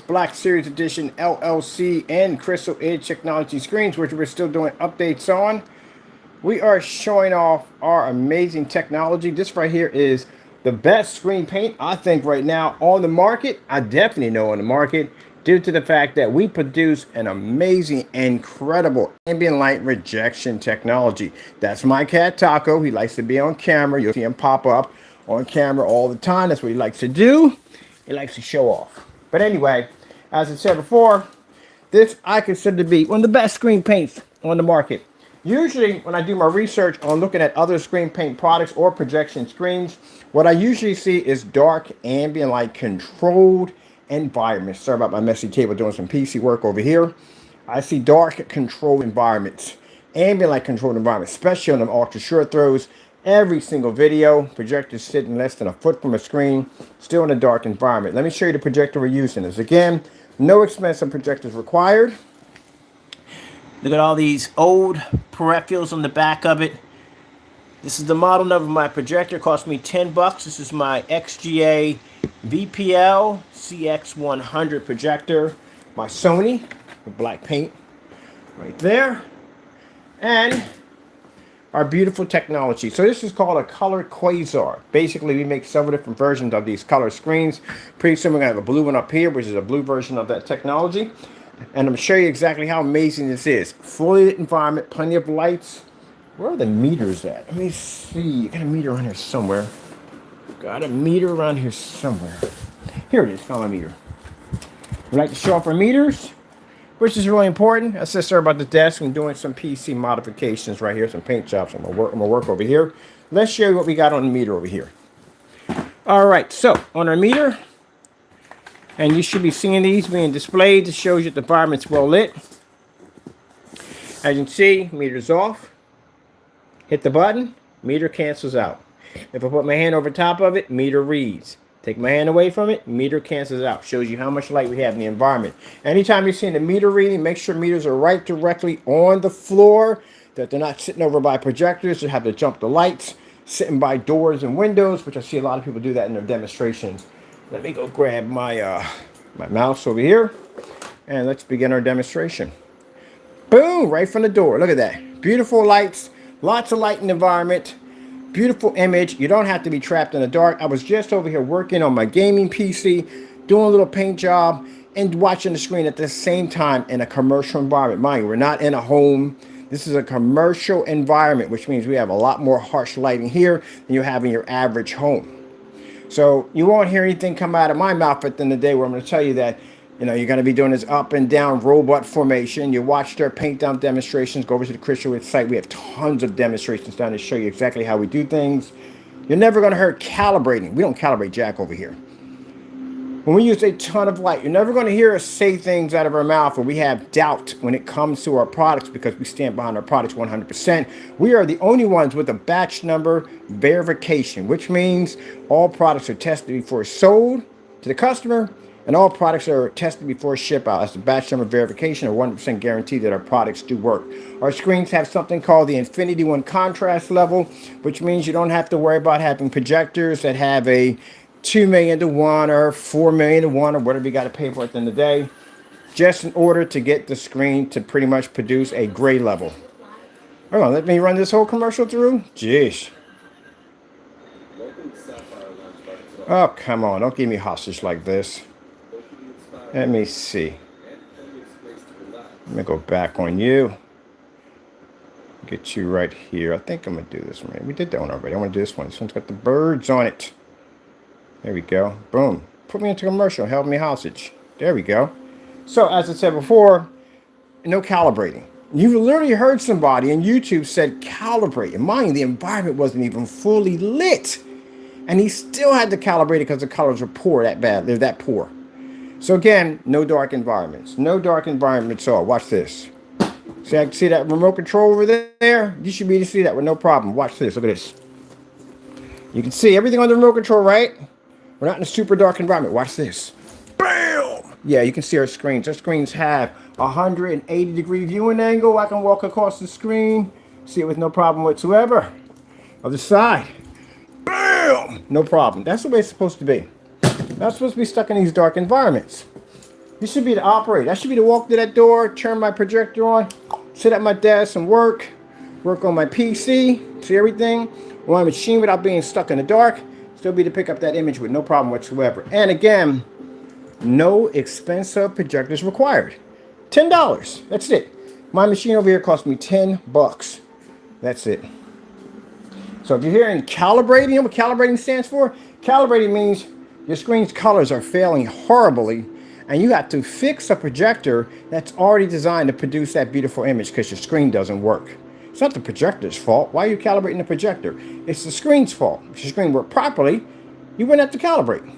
Black Series Edition LLC and Crystal Edge Technology screens, which we're still doing updates on. We are showing off our amazing technology. This right here is the best screen paint, I think, right now on the market. I definitely know on the market, due to the fact that we produce an amazing, incredible ambient light rejection technology. That's my cat Taco. He likes to be on camera. You'll see him pop up on camera all the time. That's what he likes to do. He likes to show off. But anyway, as I said before, this I consider to be one of the best screen paints on the market. Usually, when I do my research on looking at other screen paint products or projection screens, what I usually see is dark, ambient light controlled environments. Sorry about my messy table doing some PC work over here. I see dark controlled environments, ambient light controlled environments, especially on them ultra short throws. Every single video, projector sitting less than a foot from a screen, still in a dark environment. Let me show you the projector we're using. This again, no expensive projectors required. Look at all these old peripherals on the back of it. This is the model number of my projector. It cost me 10 bucks. This is my XGA VPL CX100 projector. My Sony with black paint right there. And our beautiful technology. So this is called a color QUASAR. Basically, we make several different versions of these color screens. Pretty soon we're going to have a blue one up here, which is a blue version of that technology. And I'm going to show you exactly how amazing this is. Fully lit environment, plenty of lights. Where are the meters at? Let me see. Got a meter around here somewhere. Got a meter around here somewhere. Here it is. Found my meter. We like to show off our meters, which is really important. I said sorry about the desk. I'm doing some PC modifications right here, some paint jobs. I'm gonna work over here. Let's show you what we got on the meter over here. All right, so on our meter, and you should be seeing these being displayed. This shows you that the environment's well lit. As you can see, meter's off. Hit the button, meter cancels out. If I put my hand over top of it, meter reads. Take my hand away from it, meter cancels out. Shows you how much light we have in the environment. Anytime you're seeing the meter reading, make sure meters are right directly on the floor, that they're not sitting over by projectors that have to jump the lights, sitting by doors and windows, which I see a lot of people do that in their demonstrations. Let me go grab my my mouse over here, and let's begin our demonstration. Boom, right from the door. Look at that. Beautiful lights, lots of light in the environment. Beautiful image. You don't have to be trapped in the dark. I was just over here working on my gaming PC, doing a little paint job, and watching the screen at the same time in a commercial environment. Mind you, we're not in a home. This is a commercial environment, which means we have a lot more harsh lighting here than you have in your average home. So you won't hear anything come out of my mouth at the end of the day where I'm going to tell you that, you know, you're going to be doing this up and down robot formation. You watch their paint down demonstrations. Go over to the Crystal Edge site. We have tons of demonstrations down to show you exactly how we do things. You're never going to hear calibrating. We don't calibrate jack over here. When we use a ton of light, you're never going to hear us say things out of our mouth where we have doubt when it comes to our products, because we stand behind our products 100%. We are the only ones with a batch number verification, which means all products are tested before sold to the customer, and all products are tested before ship out. That's the batch number verification, or 100% guarantee that our products do work. Our screens have something called the Infinity 1 contrast level, which means you don't have to worry about having projectors that have a 2 million to 1 or 4 million to 1 or whatever you got to pay for at the end of the day, just in order to get the screen to pretty much produce a gray level. Hold on, let me run this whole commercial through. Jeez. Oh, come on, don't give me hostage like this. Let me see. Let me go back on you. Get you right here. I think I'm going to do this one. We did that one already. I want to do this one. This one's got the birds on it. There we go. Boom. Put me into commercial. Held me hostage. There we go. So, as I said before, no calibrating. You literally heard somebody on YouTube said calibrate. And mind you, the environment wasn't even fully lit. And he still had to calibrate it because the colors are poor, that bad. They're that poor. So again, no dark environments. No dark environments at all. Watch this. See, I can see that remote control over there? You should be able to see that with no problem. Watch this. Look at this. You can see everything on the remote control, right? We're not in a super dark environment. Watch this. Bam! Yeah, you can see our screens. Our screens have a 180-degree viewing angle. I can walk across the screen, see it with no problem whatsoever. Other side. Bam! No problem. That's the way it's supposed to be. Not supposed to be stuck in these dark environments. This should be the operator. That should be to walk through that door, turn my projector on, sit at my desk and work on my PC, see everything on my machine without being stuck in the dark. Still be to pick up that image with no problem whatsoever. And again, no expensive projectors required. $10. That's it. My machine over here cost me 10 bucks. That's it. So if you're hearing calibrating, you know what calibrating stands for? Calibrating means your screen's colors are failing horribly, and you have to fix a projector that's already designed to produce that beautiful image because your screen doesn't work. It's not the projector's fault. Why are you calibrating the projector? It's the screen's fault. If your screen worked properly, you wouldn't have to calibrate.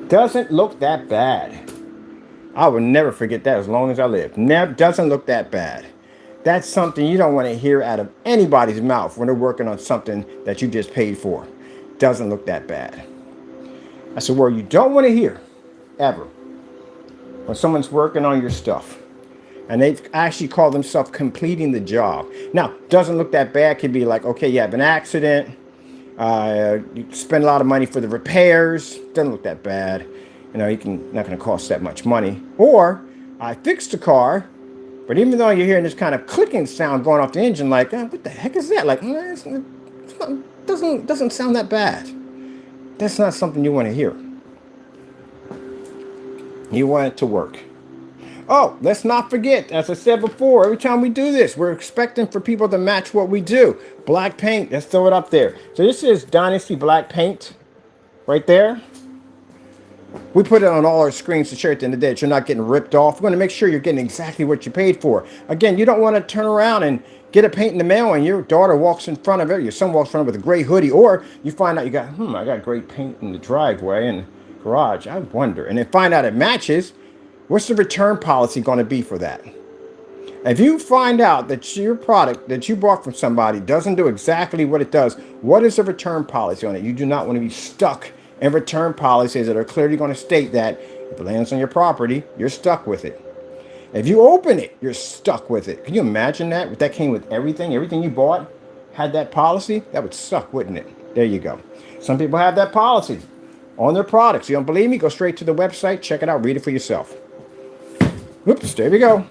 Doesn't look that bad. I will never forget that as long as I live. Never, doesn't look that bad. That's something you don't want to hear out of anybody's mouth when they're working on something that you just paid for. Doesn't look that bad. That's a word you don't want to hear, ever, when someone's working on your stuff. And they actually call themselves completing the job. Now, doesn't look that bad could be like, okay, you have an accident. You spend a lot of money for the repairs. Doesn't look that bad. You know, not going to cost that much money. Or I fixed the car, but even though you're hearing this kind of clicking sound going off the engine, like, what the heck is that? Like, doesn't sound that bad. That's not something you want to hear. You want it to work. Oh, let's not forget, as I said before, every time we do this, we're expecting for people to match what we do. Black paint, let's throw it up there. So this is Dynasty Black Paint right there. We put it on all our screens to share at the end of the day that you're not getting ripped off. We're going to make sure you're getting exactly what you paid for. Again, you don't want to turn around and get a paint in the mail and your daughter walks in front of it, your son walks in front of it with a gray hoodie, or you find out you got, I got great paint in the driveway and garage. I wonder. And then find out it matches. What's the return policy going to be for that? If you find out that your product that you bought from somebody doesn't do exactly what it does, what is the return policy on it? You do not want to be stuck in return policies that are clearly going to state that if it lands on your property, you're stuck with it. If you open it, you're stuck with it. Can you imagine that? If that came with everything you bought had that policy, that would suck, wouldn't it? There you go. Some people have that policy on their products. You don't believe me? Go straight to the website, check it out, read it for yourself. Oops, there we go.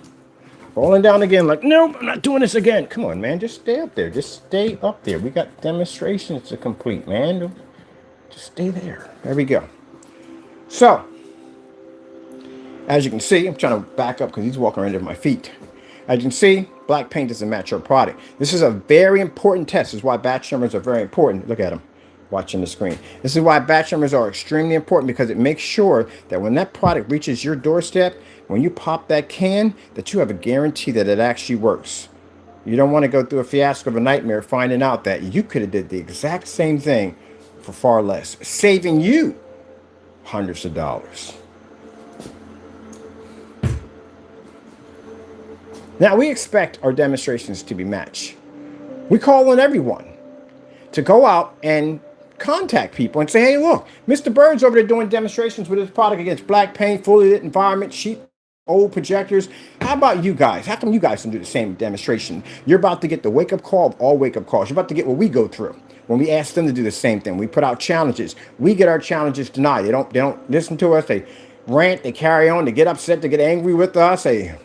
Falling down again like, nope, I'm not doing this again. Come on, man, just stay up there. Just stay up there. We got demonstrations to complete, man. Just stay there. There we go. So, as you can see, I'm trying to back up because he's walking around under my feet. As you can see, black paint doesn't match your product. This is a very important test. This is why batch numbers are very important. Look at them watching the screen. This is why batch numbers are extremely important, because it makes sure that when that product reaches your doorstep, when you pop that can, that you have a guarantee that it actually works. You don't want to go through a fiasco of a nightmare finding out that you could have did the exact same thing for far less, saving you hundreds of dollars. Now, we expect our demonstrations to be matched. We call on everyone to go out and contact people and say, hey, look, Mr. Bird's over there doing demonstrations with his product against black paint, fully lit environment, cheap old projectors. How about you guys? How come you guys don't do the same demonstration? You're about to get the wake-up call of all wake-up calls. You're about to get what we go through when we ask them to do the same thing. We put out challenges. We get our challenges denied. They don't listen to us. They rant, they carry on, they get upset, they get angry with us, they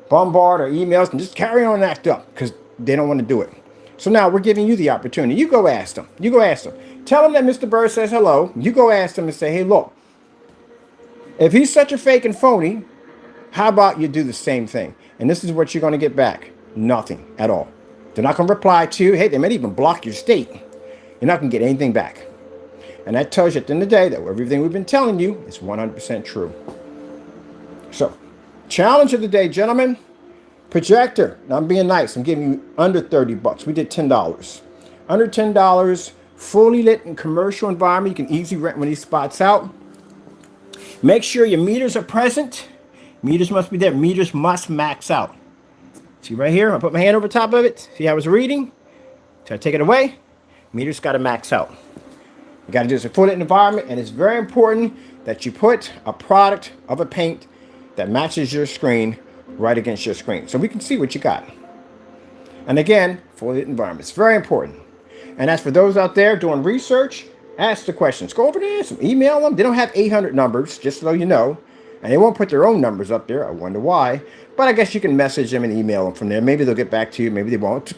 bombard our emails and just carry on and act up because they don't want to do it. So now we're giving you the opportunity. You go ask them. You go ask them. Tell them that Mr. Bird says hello. You go ask them and say, hey, look, if he's such a fake and phony, how about you do the same thing? And this is what you're going to get back. Nothing at all. They're not going to reply to you. Hey, they might even block your state. You're not going to get anything back. And that tells you at the end of the day that everything we've been telling you is 100% true. So, challenge of the day, gentlemen. Projector. Now, I'm being nice. I'm giving you under 30 bucks. We did $10. Under $10, fully lit in commercial environment. You can easily rent one of these spots out. Make sure your meters are present. Meters must be there. Meters must max out. See right here? I put my hand over top of it. See how it's reading? So I take it away. Meters got to max out. You got to do this in a full lit environment, and it's very important that you put a product of a paint that matches your screen right against your screen so we can see what you got. And again, full lit environment. It's very important. And as for those out there doing research Ask the questions. Go over there, email them. They don't have 800 numbers, just so you know. And they won't put their own numbers up there. I wonder why. But I guess you can message them and email them from there. Maybe they'll get back to you. Maybe they won't.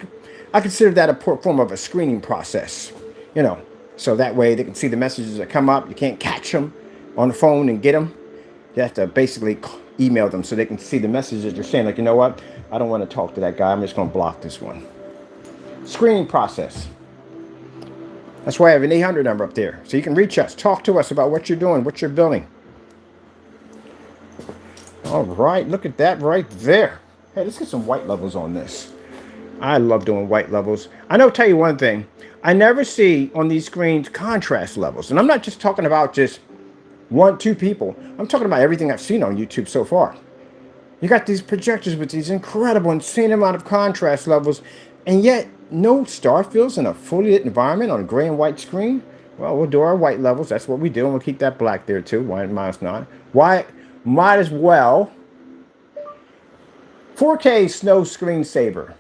I consider that a form of a screening process. You know, so that way they can see the messages that come up. You can't catch them on the phone and get them. You have to basically email them so they can see the messages you're saying. Like, you know what? I don't want to talk to that guy. I'm just going to block this one. Screening process. That's why I have an 800 number up there. So you can reach us. Talk to us about what you're doing, what you're building. All right. Look at that right there. Hey, let's get some white levels on this. I love doing white levels. I know, tell you one thing. I never see on these screens contrast levels. And I'm not just talking about just 1, 2 people. I'm talking about everything I've seen on YouTube so far. You got these projectors with these incredible, insane amount of contrast levels, and yet no star fields in a fully lit environment on a gray and white screen. Well, we'll do our white levels. That's what we do, and we'll keep that black there too. Why might not? Why might as well? 4K snow screensaver.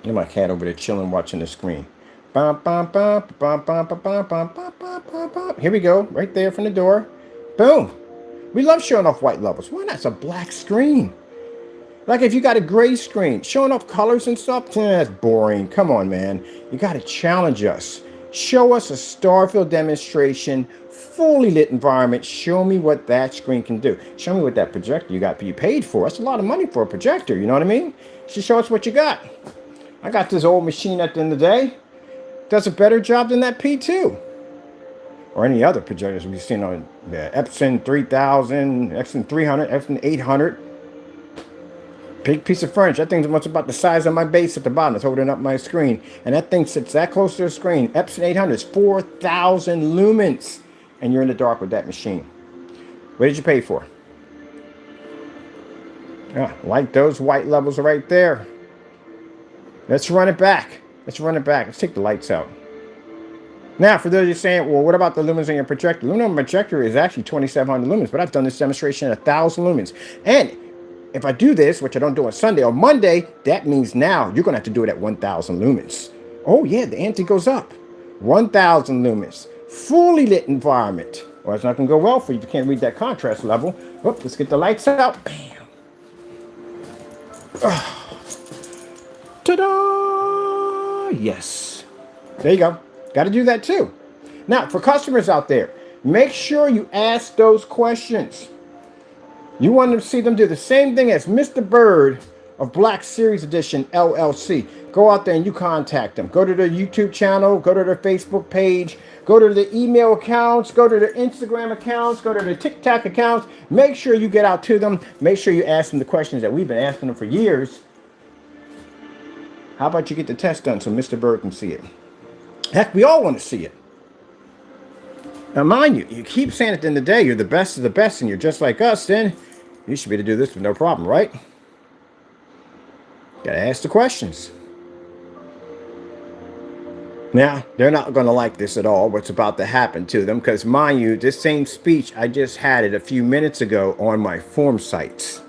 Look at my cat over there chilling, watching the screen. Here we go, right there from the door. Boom. We love showing off white levels. Why not? It's a black screen. Like if you got a gray screen, showing off colors and stuff, that's boring. Come on, man. You got to challenge us. Show us a Starfield demonstration, fully lit environment. Show me what that screen can do. Show me what that projector you paid for. That's a lot of money for a projector. You know what I mean? Just show us what you got. I got this old machine at the end of the day. Does a better job than that P2. Or any other projectors we've seen on the Epson 3000, Epson 300, Epson 800. Big piece of furniture. That thing's almost about the size of my base at the bottom. It's holding up my screen. And that thing sits that close to the screen. Epson 800 is 4,000 lumens. And you're in the dark with that machine. What did you pay for? Yeah, like those white levels right there. Let's run it back. Let's run it back. Let's take the lights out. Now, for those of you saying, well, what about the lumens in your projector? The lumen projector is actually 2,700 lumens, but I've done this demonstration at 1,000 lumens. And if I do this, which I don't do on Sunday or Monday, that means now you're going to have to do it at 1,000 lumens. Oh, yeah, the ante goes up. 1,000 lumens. Fully lit environment. Well, it's not going to go well for you if you can't read that contrast level. Oh, let's get the lights out. Bam. Oh. Ta-da! Yes. There you go. Got to do that too. Now, for customers out there, make sure you ask those questions. You want to see them do the same thing as Mr. Bird of Black Series Edition LLC. Go out there and you contact them. Go to their YouTube channel. Go to their Facebook page. Go to their email accounts. Go to their Instagram accounts. Go to their TikTok accounts. Make sure you get out to them. Make sure you ask them the questions that we've been asking them for years. How about you get the test done so Mr. Bird can see it? Heck, we all want to see it. Now, mind you, you keep saying at the end of the day, you're the best of the best and you're just like us, then you should be able to do this with no problem, right? Got to ask the questions. Now, they're not going to like this at all, what's about to happen to them, because mind you, this same speech, I just had it a few minutes ago on my forum sites,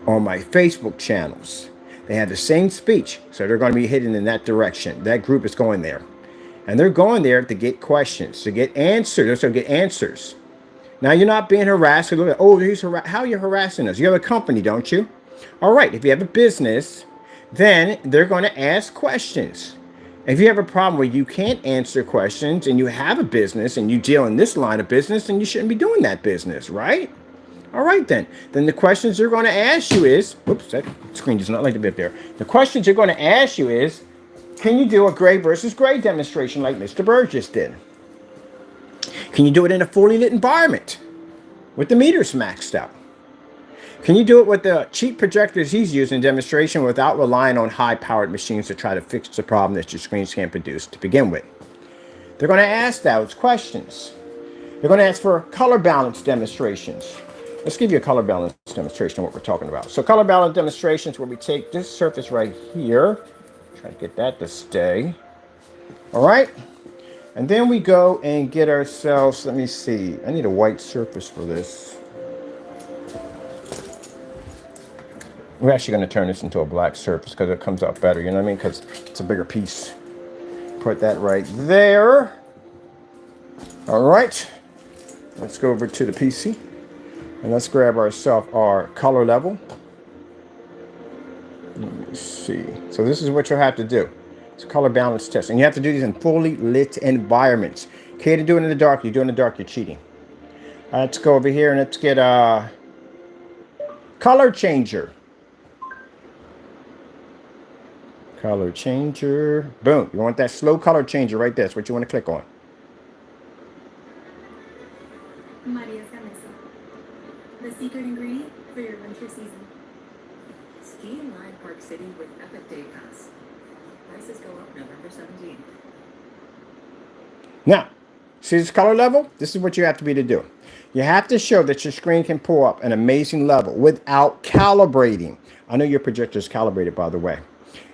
on my Facebook channels. They had the same speech, so they're going to be heading in that direction. That group is going there. And they're going there to get questions, to get answers. They're going to get answers. Now, you're not being harassed. Oh, how are you harassing us? You have a company, don't you? All right, if you have a business, then they're going to ask questions. If you have a problem where you can't answer questions and you have a business and you deal in this line of business, then you shouldn't be doing that business, right? All right, then. Then the questions they're going to ask you is, oops, that screen does not like to be up there. The questions they're going to ask you is, can you do a gray versus gray demonstration like Mr. Bird just did? Can you do it in a fully lit environment with the meters maxed out? Can you do it with the cheap projectors he's using in demonstration without relying on high-powered machines to try to fix the problem that your screens can't produce to begin with? They're going to ask those questions. They're going to ask for color balance demonstrations. Let's give you a color balance demonstration of what we're talking about. So color balance demonstrations where we take this surface right here, try to get that to stay. All right. And then we go and get ourselves, let me see, I need a white surface for this. We're actually going to turn this into a black surface because it comes out better, you know what I mean? Because it's a bigger piece. put that right there. All right. Let's go over to the PC and let's grab ourselves our color level. Let me see. So this is what you'll have to do. It's a color balance test. And you have to do these in fully lit environments. Okay, to do it in the dark. You do it in the dark, you're cheating. Let's go over here and let's get a color changer. Color changer. Boom. You want that slow color changer right there. That's what you want to click on. Maria's Gamesa, the secret ingredient for your winter season. Ski in Lion Park City with Epic Day Pass. Prices go up November 17th. Now, see this color level? This is what you have to be to do. You have to show that your screen can pull up an amazing level without calibrating. I know your projector is calibrated, by the way.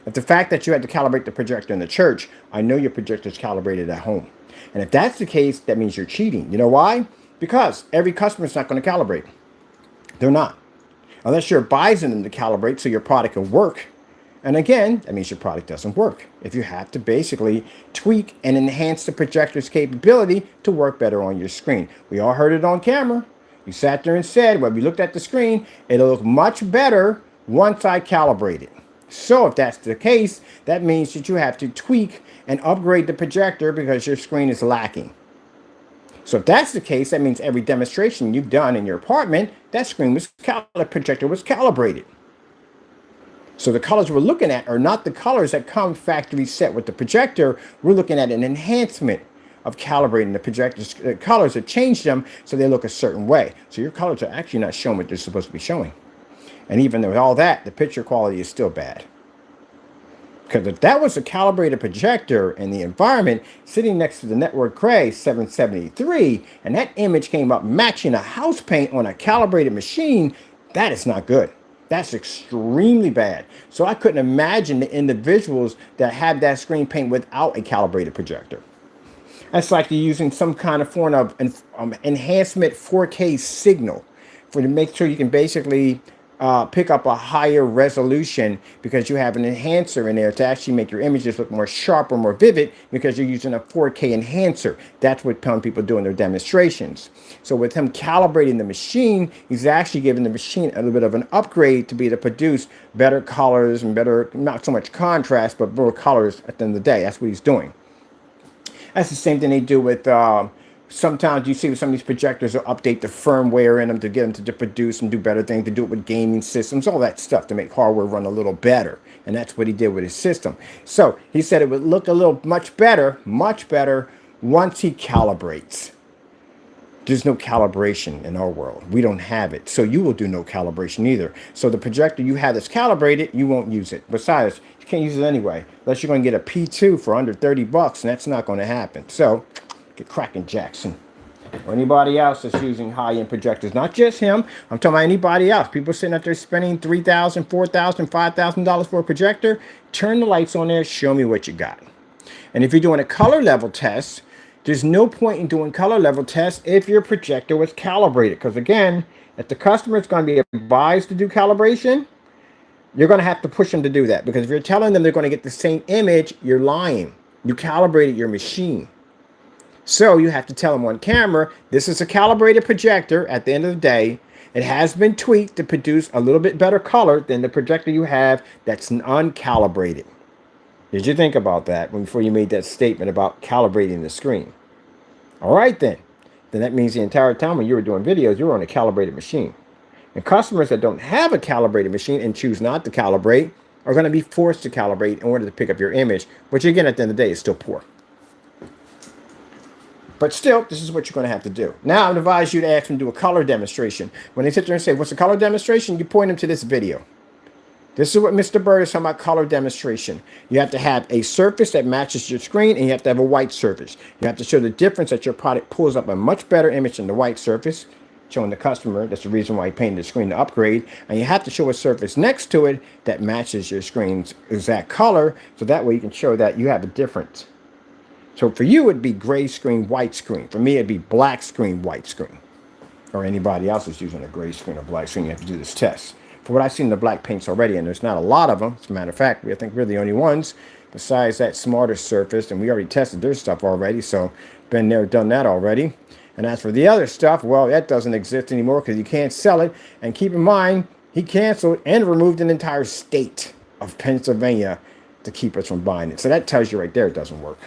If the fact that you had to calibrate the projector in the church, I know your projector is calibrated at home. And if that's the case, that means you're cheating. You know why? Because every customer is not going to calibrate. They're not. Unless you're advising them to calibrate so your product can work. And again, that means your product doesn't work. If you have to basically tweak and enhance the projector's capability to work better on your screen. We all heard it on camera. You sat there and said, when we looked at the screen, it'll look much better once I calibrate it. So if that's the case, that means that you have to tweak and upgrade the projector because your screen is lacking. So if that's the case, that means every demonstration you've done in your apartment, that screen was projector was calibrated. So the colors we're looking at are not the colors that come factory set with the projector. We're looking at an enhancement of calibrating the projector's colors to change them so they look a certain way. So your colors are actually not showing what they're supposed to be showing. And even with all that, the picture quality is still bad. Because if that was a calibrated projector in the environment sitting next to the Network Cray 773, and that image came up matching a house paint on a calibrated machine, that is not good. That's extremely bad. So I couldn't imagine the individuals that have that screen paint without a calibrated projector. That's like you're using some kind of form of enhancement 4K signal to make sure you can basically pick up a higher resolution because you have an enhancer in there to actually make your images look more sharp or more vivid because you're using a 4K enhancer. That's what some people do in their demonstrations. So with him calibrating the machine, he's actually giving the machine a little bit of an upgrade to be able to produce better colors and better, not so much contrast, but more colors at the end of the day. That's what he's doing. That's the same thing they do with sometimes you see with some of these projectors will update the firmware in them to get them to produce and do better things, to do it with gaming systems, all that stuff to make hardware run a little better. And that's what he did with his system. So he said it would look a little much better once he calibrates. There's no calibration in our world. We don't have it. So you will do no calibration either. So the projector you have that's calibrated, you won't use it. Besides, you can't use it anyway, unless you're going to get a P2 for under 30 bucks, and that's not going to happen. So get cracking, Jackson. Or anybody else that's using high-end projectors. Not just him. I'm talking about anybody else. People sitting out there spending $3,000, $4,000, $5,000 for a projector. Turn the lights on there. Show me what you got. And if you're doing a color level test, there's no point in doing color level tests if your projector was calibrated. Because again, if the customer is going to be advised to do calibration, you're going to have to push them to do that. Because if you're telling them they're going to get the same image, you're lying. You calibrated your machine. So you have to tell them on camera, this is a calibrated projector at the end of the day. It has been tweaked to produce a little bit better color than the projector you have that's uncalibrated. Did you think about that before you made that statement about calibrating the screen? All right, then. Then that means the entire time when you were doing videos, you were on a calibrated machine. And customers that don't have a calibrated machine and choose not to calibrate are going to be forced to calibrate in order to pick up your image, which again, at the end of the day, is still poor. But still, this is what you're going to have to do. Now, I would advise you to ask them to do a color demonstration. When they sit there and say, what's a color demonstration? You point them to this video. This is what Mr. Bird is talking about, color demonstration. You have to have a surface that matches your screen, and you have to have a white surface. You have to show the difference that your product pulls up a much better image than the white surface, showing the customer. That's the reason why he painted the screen to upgrade. And you have to show a surface next to it that matches your screen's exact color, so that way you can show that you have a difference. So for you, it'd be gray screen, white screen. For me, it'd be black screen, white screen. Or anybody else is using a gray screen or black screen, you have to do this test. For what I've seen the black paints already, and there's not a lot of them. As a matter of fact, I think we're the only ones. besides that smarter surface, and we already tested their stuff already, so been there, done that already. And as for the other stuff, well, that doesn't exist anymore because you can't sell it. And keep in mind, he canceled and removed an entire state of Pennsylvania to keep us from buying it. So that tells you right there it doesn't work.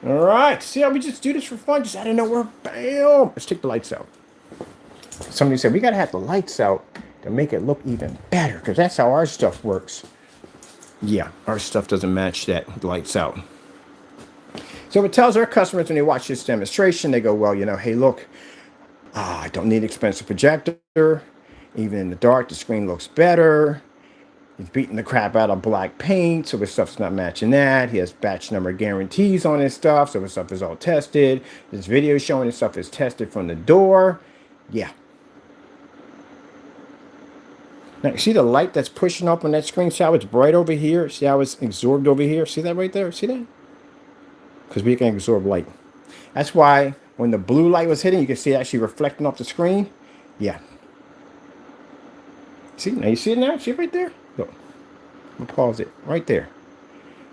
All right, see how we just do this for fun, just out of nowhere, bam. Let's take the lights out. Somebody said we got to have the lights out to make it look even better, because that's how our stuff works. Yeah, our stuff doesn't match that lights out. So it tells our customers when they watch this demonstration, they go, well, you know, hey, look, I don't need an expensive projector. Even in the dark, the screen looks better. He's beating the crap out of black paint, so his stuff's not matching that. He has batch number guarantees on his stuff, so his stuff is all tested. This video showing his stuff is tested from the door. Yeah. Now, you see the light that's pushing up on that screen? See how it's bright over here? See how it's absorbed over here? See that right there? See that? Because we can absorb light. That's why when the blue light was hitting, you can see it actually reflecting off the screen. Yeah. See, now you see it now? See it right there? Look. I'm gonna pause it right there.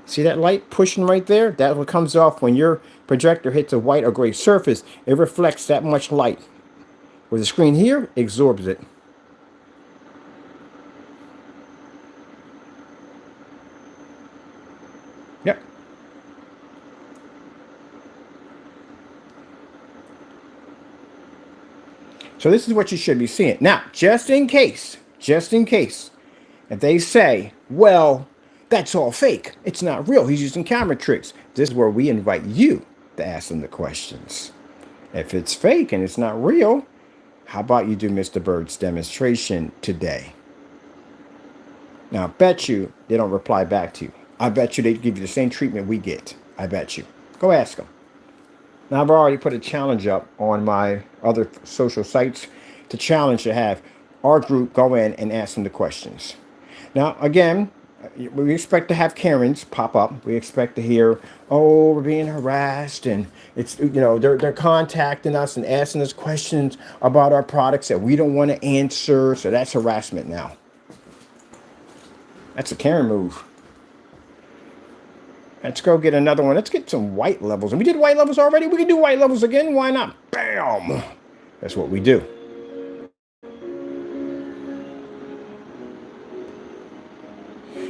See that light pushing right there? That's what comes off when your projector hits a white or gray surface. It reflects that much light. Where the screen here absorbs it. Yep. So this is what you should be seeing. Now, just in case, if they say, well, that's all fake, it's not real, he's using camera tricks, this is where we invite you to ask them the questions. If it's fake and it's not real, how about you do Mr. Bird's demonstration today? Now, I bet you they don't reply back to you. I bet you they give you the same treatment we get. I bet you. Go ask them. Now, I've already put a challenge up on my other social sites to challenge to have our group go in and ask them the questions. Now, again, we expect to have Karens pop up. We expect to hear, oh, we're being harassed, and it's, you know, they're contacting us and asking us questions about our products that we don't want to answer. So that's harassment now. That's a Karen move. Let's go get another one. Let's get some white levels. And we did white levels already. We can do white levels again. Why not? Bam! That's what we do.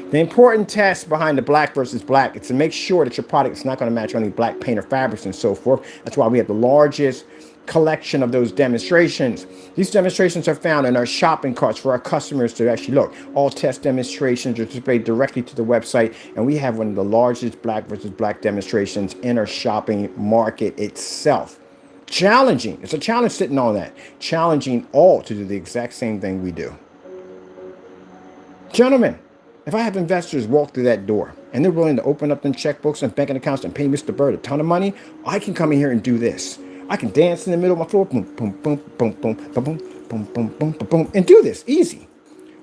The important test behind the black versus black is to make sure that your product is not going to match only black paint or fabrics and so forth. That's why we have the largest collection of those demonstrations. These demonstrations are found in our shopping carts for our customers to actually look. All test demonstrations are displayed directly to the website, and we have one of the largest black versus black demonstrations in our shopping market itself. Challenging. It's a challenge sitting on that. Challenging all to do the exact same thing we do. Gentlemen, if I have investors walk through that door and they're willing to open up them checkbooks and banking accounts and pay Mr. Bird a ton of money, I can come in here and do this. I can dance in the middle of my floor, boom, boom, boom, boom, boom, boom, boom, boom, boom, boom, boom, boom, and do this easy.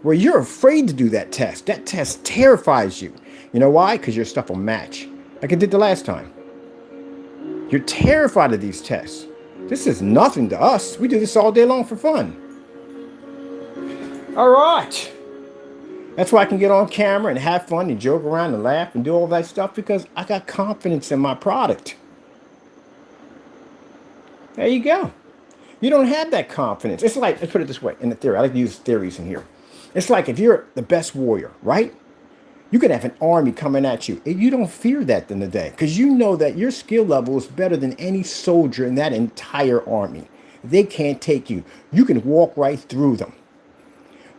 Where you're afraid to do that test. That test terrifies you. You know why? Because your stuff will match, like it did the last time. You're terrified of these tests. This is nothing to us. We do this all day long for fun. All right. That's why I can get on camera and have fun and joke around and laugh and do all that stuff, because I got confidence in my product. There you go. You don't have that confidence. It's like, let's put it this way in the theory. I like to use theories in here. It's like if you're the best warrior, right? You could have an army coming at you. And you don't fear that in the day because you know that your skill level is better than any soldier in that entire army. They can't take you. You can walk right through them.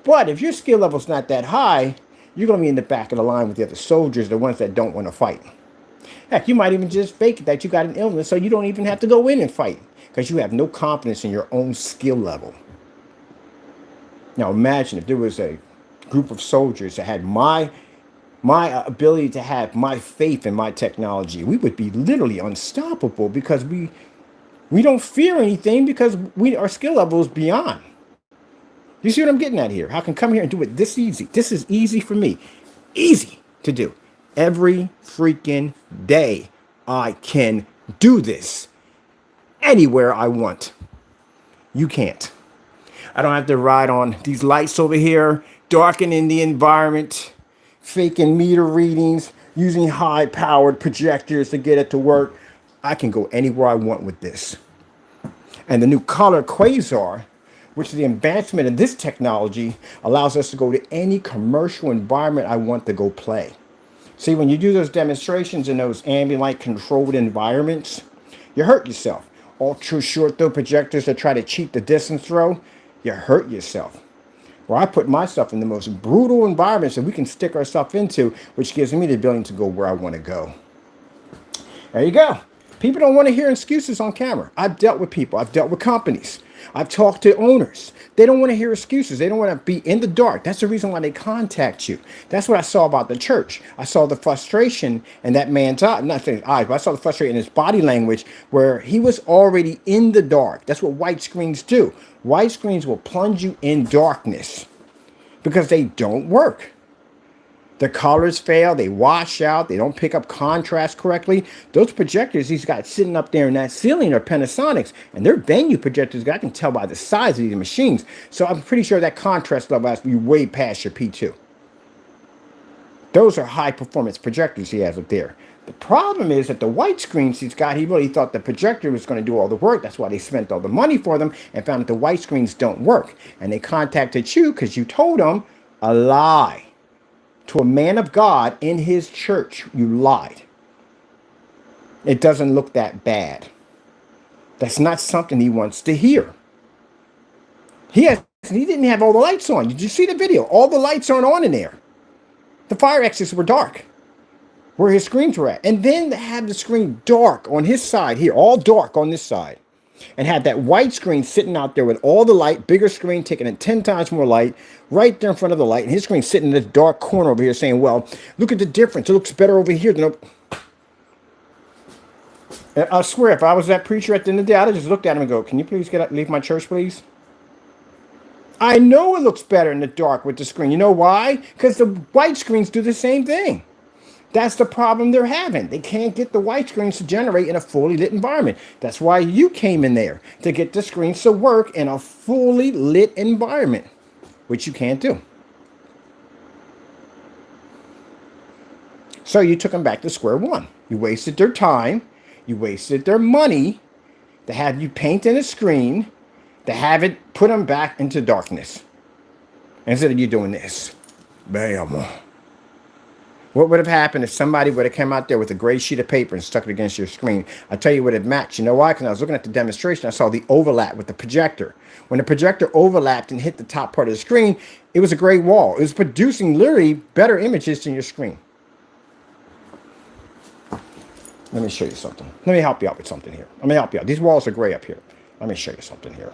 But if your skill level is not that high, you're going to be in the back of the line with the other soldiers, the ones that don't want to fight. Heck, you might even just fake it that you got an illness so you don't even have to go in and fight because you have no confidence in your own skill level. Now imagine if there was a group of soldiers that had my ability to have my faith in my technology. We would be literally unstoppable because we don't fear anything because our skill level is beyond. You see what I'm getting at here? I can come here and do it this easy. This is easy for me. Easy to do. Every freaking day I can do this anywhere I want. You can't. I don't have to ride on these lights over here, darkening the environment, faking meter readings, using high-powered projectors to get it to work. I can go anywhere I want with this. And the new color QUASAR, which is the advancement of this technology, allows us to go to any commercial environment I want to go play. See, when you do those demonstrations in those ambient light controlled environments, you hurt yourself. Ultra short throw projectors that try to cheat the distance throw, you hurt yourself. Well, I put myself in the most brutal environments that we can stick ourselves into, which gives me the ability to go where I want to go. There you go. People don't want to hear excuses on camera. I've dealt with people. I've dealt with companies. I've talked to owners. They don't want to hear excuses. They don't want to be in the dark. That's the reason why they contact you. That's what I saw about the church. I saw the frustration in that man's eyes, not saying eyes, but I saw the frustration in his body language where he was already in the dark. That's what white screens do. White screens will plunge you in darkness because they don't work. The colors fail, they wash out, they don't pick up contrast correctly. Those projectors he's got sitting up there in that ceiling are Panasonics, and they're venue projectors. I can tell by the size of these machines. So I'm pretty sure that contrast level has to be way past your P2. Those are high performance projectors he has up there. The problem is that the white screens he's got, he really thought the projector was going to do all the work. That's why they spent all the money for them and found that the white screens don't work. And they contacted you because you told them a lie. To a man of God in his church, you lied. It doesn't look that bad. That's not something he wants to hear. He didn't have all the lights on. Did you see the video? All the lights aren't on in there. The fire exits were dark where his screens were at. And then to have the screen dark on his side here, all dark on this side, and have that white screen sitting out there with all the light, bigger screen taking in 10 times more light, right there in front of the light, and his screen sitting in this dark corner over here saying, well, look at the difference. It looks better over here than I swear, if I was that preacher at the end of the day, I'd have just looked at him and go, can you please get up, leave my church, please? I know it looks better in the dark with the screen. You know why? Because the white screens do the same thing. That's the problem they're having. They can't get the white screens to generate in a fully lit environment. That's why you came in there, to get the screens to work in a fully lit environment, which you can't do. So you took them back to square one. You wasted their time. You wasted their money to have you paint in a screen, to have it put them back into darkness. Instead of you doing this. Bam. What would have happened if somebody would have come out there with a gray sheet of paper and stuck it against your screen? I tell you what it matched. You know why? Because I was looking at the demonstration, I saw the overlap with the projector. When the projector overlapped and hit the top part of the screen, it was a gray wall. It was producing literally better images than your screen. Let me show you something. Let me help you out with something here. Let me help you out. These walls are gray up here. Let me show you something here.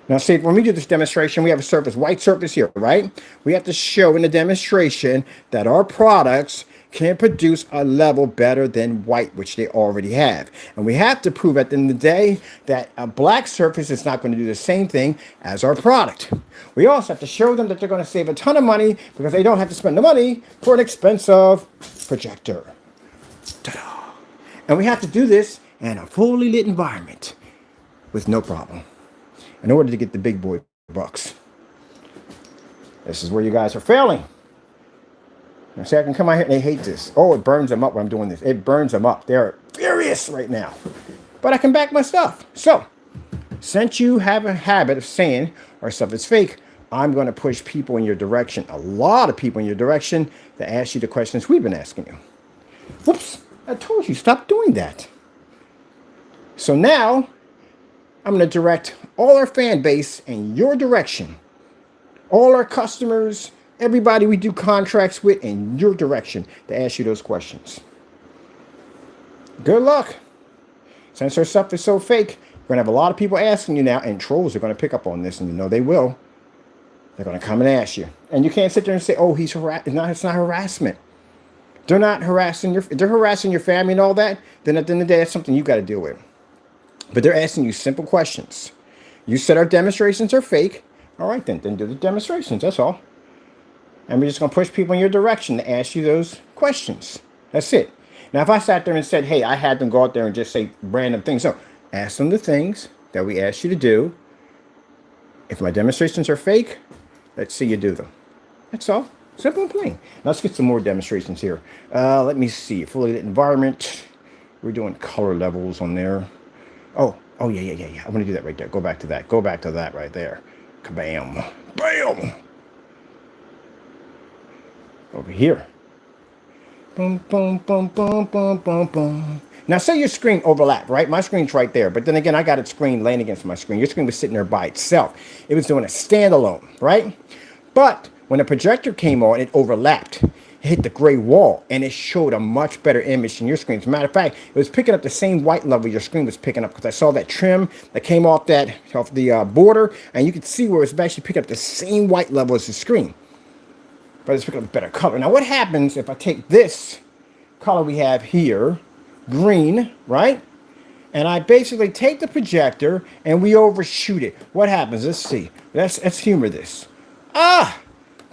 Now, see, when we do this demonstration, we have a surface, white surface here, right? We have to show in the demonstration that our products can produce a level better than white, which they already have. And we have to prove at the end of the day that a black surface is not going to do the same thing as our product. We also have to show them that they're going to save a ton of money because they don't have to spend the money for an expensive projector. Ta-da! And we have to do this in a fully lit environment with no problem, in order to get the big boy bucks. This is where you guys are failing. Now, see, I can come out here and they hate this. Oh, it burns them up when I'm doing this. It burns them up. They're furious right now. But I can back my stuff. So, since you have a habit of saying our stuff is fake, I'm going to push people in your direction, a lot of people in your direction, to ask you the questions we've been asking you. Whoops, I told you, stop doing that. So now, I'm going to direct all our fan base in your direction. All our customers, everybody we do contracts with in your direction to ask you those questions. Good luck. Since our stuff is so fake, we're going to have a lot of people asking you now, and trolls are going to pick up on this, and you know they will. They're going to come and ask you. And you can't sit there and say, oh, he's harassed. No, it's not harassment. They're not harassing they're harassing your family and all that. Then at the end of the day, that's something you got to deal with. But they're asking you simple questions. You said our demonstrations are fake. All right, then do the demonstrations. That's all. And we're just going to push people in your direction to ask you those questions. That's it. Now, if I sat there and said, hey, I had them go out there and just say random things. No, ask them the things that we asked you to do. If my demonstrations are fake, let's see you do them. That's all. Simple and plain. Now let's get some more demonstrations here. Let me see. Fully lit environment. We're doing color levels on there. Oh, yeah. I'm going to do that right there. Go back to that. Go back to that right there. Kabam. Bam! Over here. Boom, boom, boom, boom, boom, boom, boom. Now, say your screen overlapped, right? My screen's right there. But then again, I got a screen laying against my screen. Your screen was sitting there by itself. It was doing a standalone, right? But when the projector came on, it overlapped. It hit the gray wall, and it showed a much better image than your screen. As a matter of fact, it was picking up the same white level your screen was picking up, because I saw that trim that came off the border, and you could see where it was actually picking up the same white level as the screen. But it's picking up a better color. Now, what happens if I take this color we have here, green, right? And I basically take the projector and we overshoot it. What happens? Let's see. Let's humor this.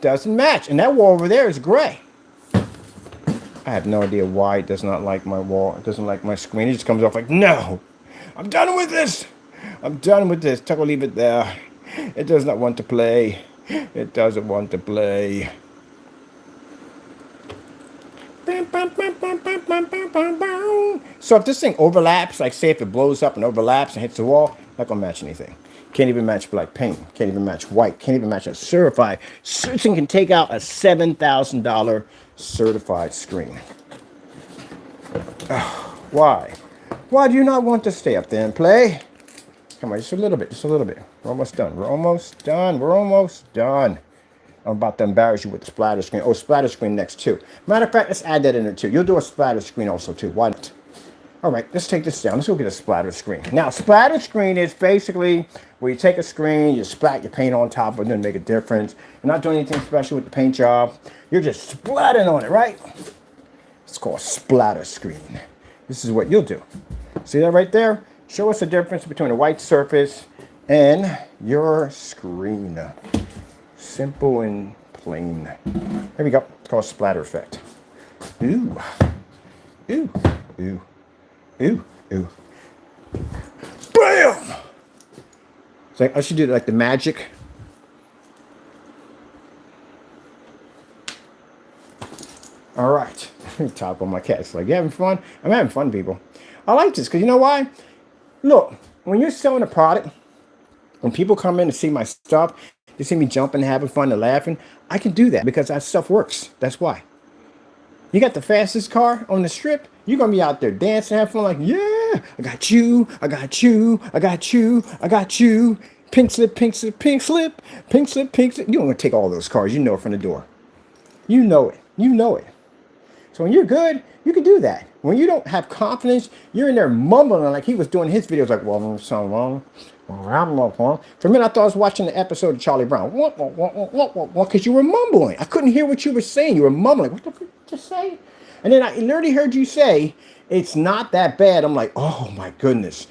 Doesn't match. And that wall over there is gray. I have no idea why it does not like my wall. It doesn't like my screen. It just comes off like, no, I'm done with this. I'm done with this. Tuck will leave it there. It does not want to play. It doesn't want to play. So if this thing overlaps, like say if it blows up and overlaps and hits the wall, not gonna match anything. Can't even match black paint. Can't even match white. Can't even match a certified. This thing can take out a $7,000 certified screen. Why? Why do you not want to stay up there and play? Come on, just a little bit. Just a little bit. We're almost done. We're almost done. We're almost done. I'm about to embarrass you with the splatter screen. Oh, splatter screen next too. Matter of fact, let's add that in there too. You'll do a splatter screen also too. Why not? All right, let's take this down. Let's go get a splatter screen. Now, splatter screen is basically where you take a screen, you splat your paint on top of it, it doesn't make a difference. You're not doing anything special with the paint job. You're just splatting on it, right? It's called splatter screen. This is what you'll do. See that right there? Show us the difference between a white surface and your screen. Simple and plain. There we go. It's called splatter effect. Ooh. Ooh. Ooh. Ooh. Ooh. Bam! So I should do like the magic. All right. Top on my cat. It's like, you having fun? I'm having fun, people. I like this because you know why? Look, when you're selling a product, when people come in to see my stuff, they see me jumping, having fun, and laughing. I can do that because that stuff works. That's why. You got the fastest car on the strip. You're going to be out there dancing, having fun like, yeah, I got you, I got you, I got you, I got you. Pink slip, pink slip, pink slip, pink slip, pink slip. You don't want to take all those cars. You know it from the door. You know it. You know it. So when you're good, you can do that. When you don't have confidence, you're in there mumbling like he was doing his videos like, well, I'm so wrong. For a minute, I thought I was watching the episode of Charlie Brown. Because you were mumbling. I couldn't hear what you were saying. You were mumbling. What the fuck did you just say? And then I literally heard you say, it's not that bad. I'm like, oh my goodness.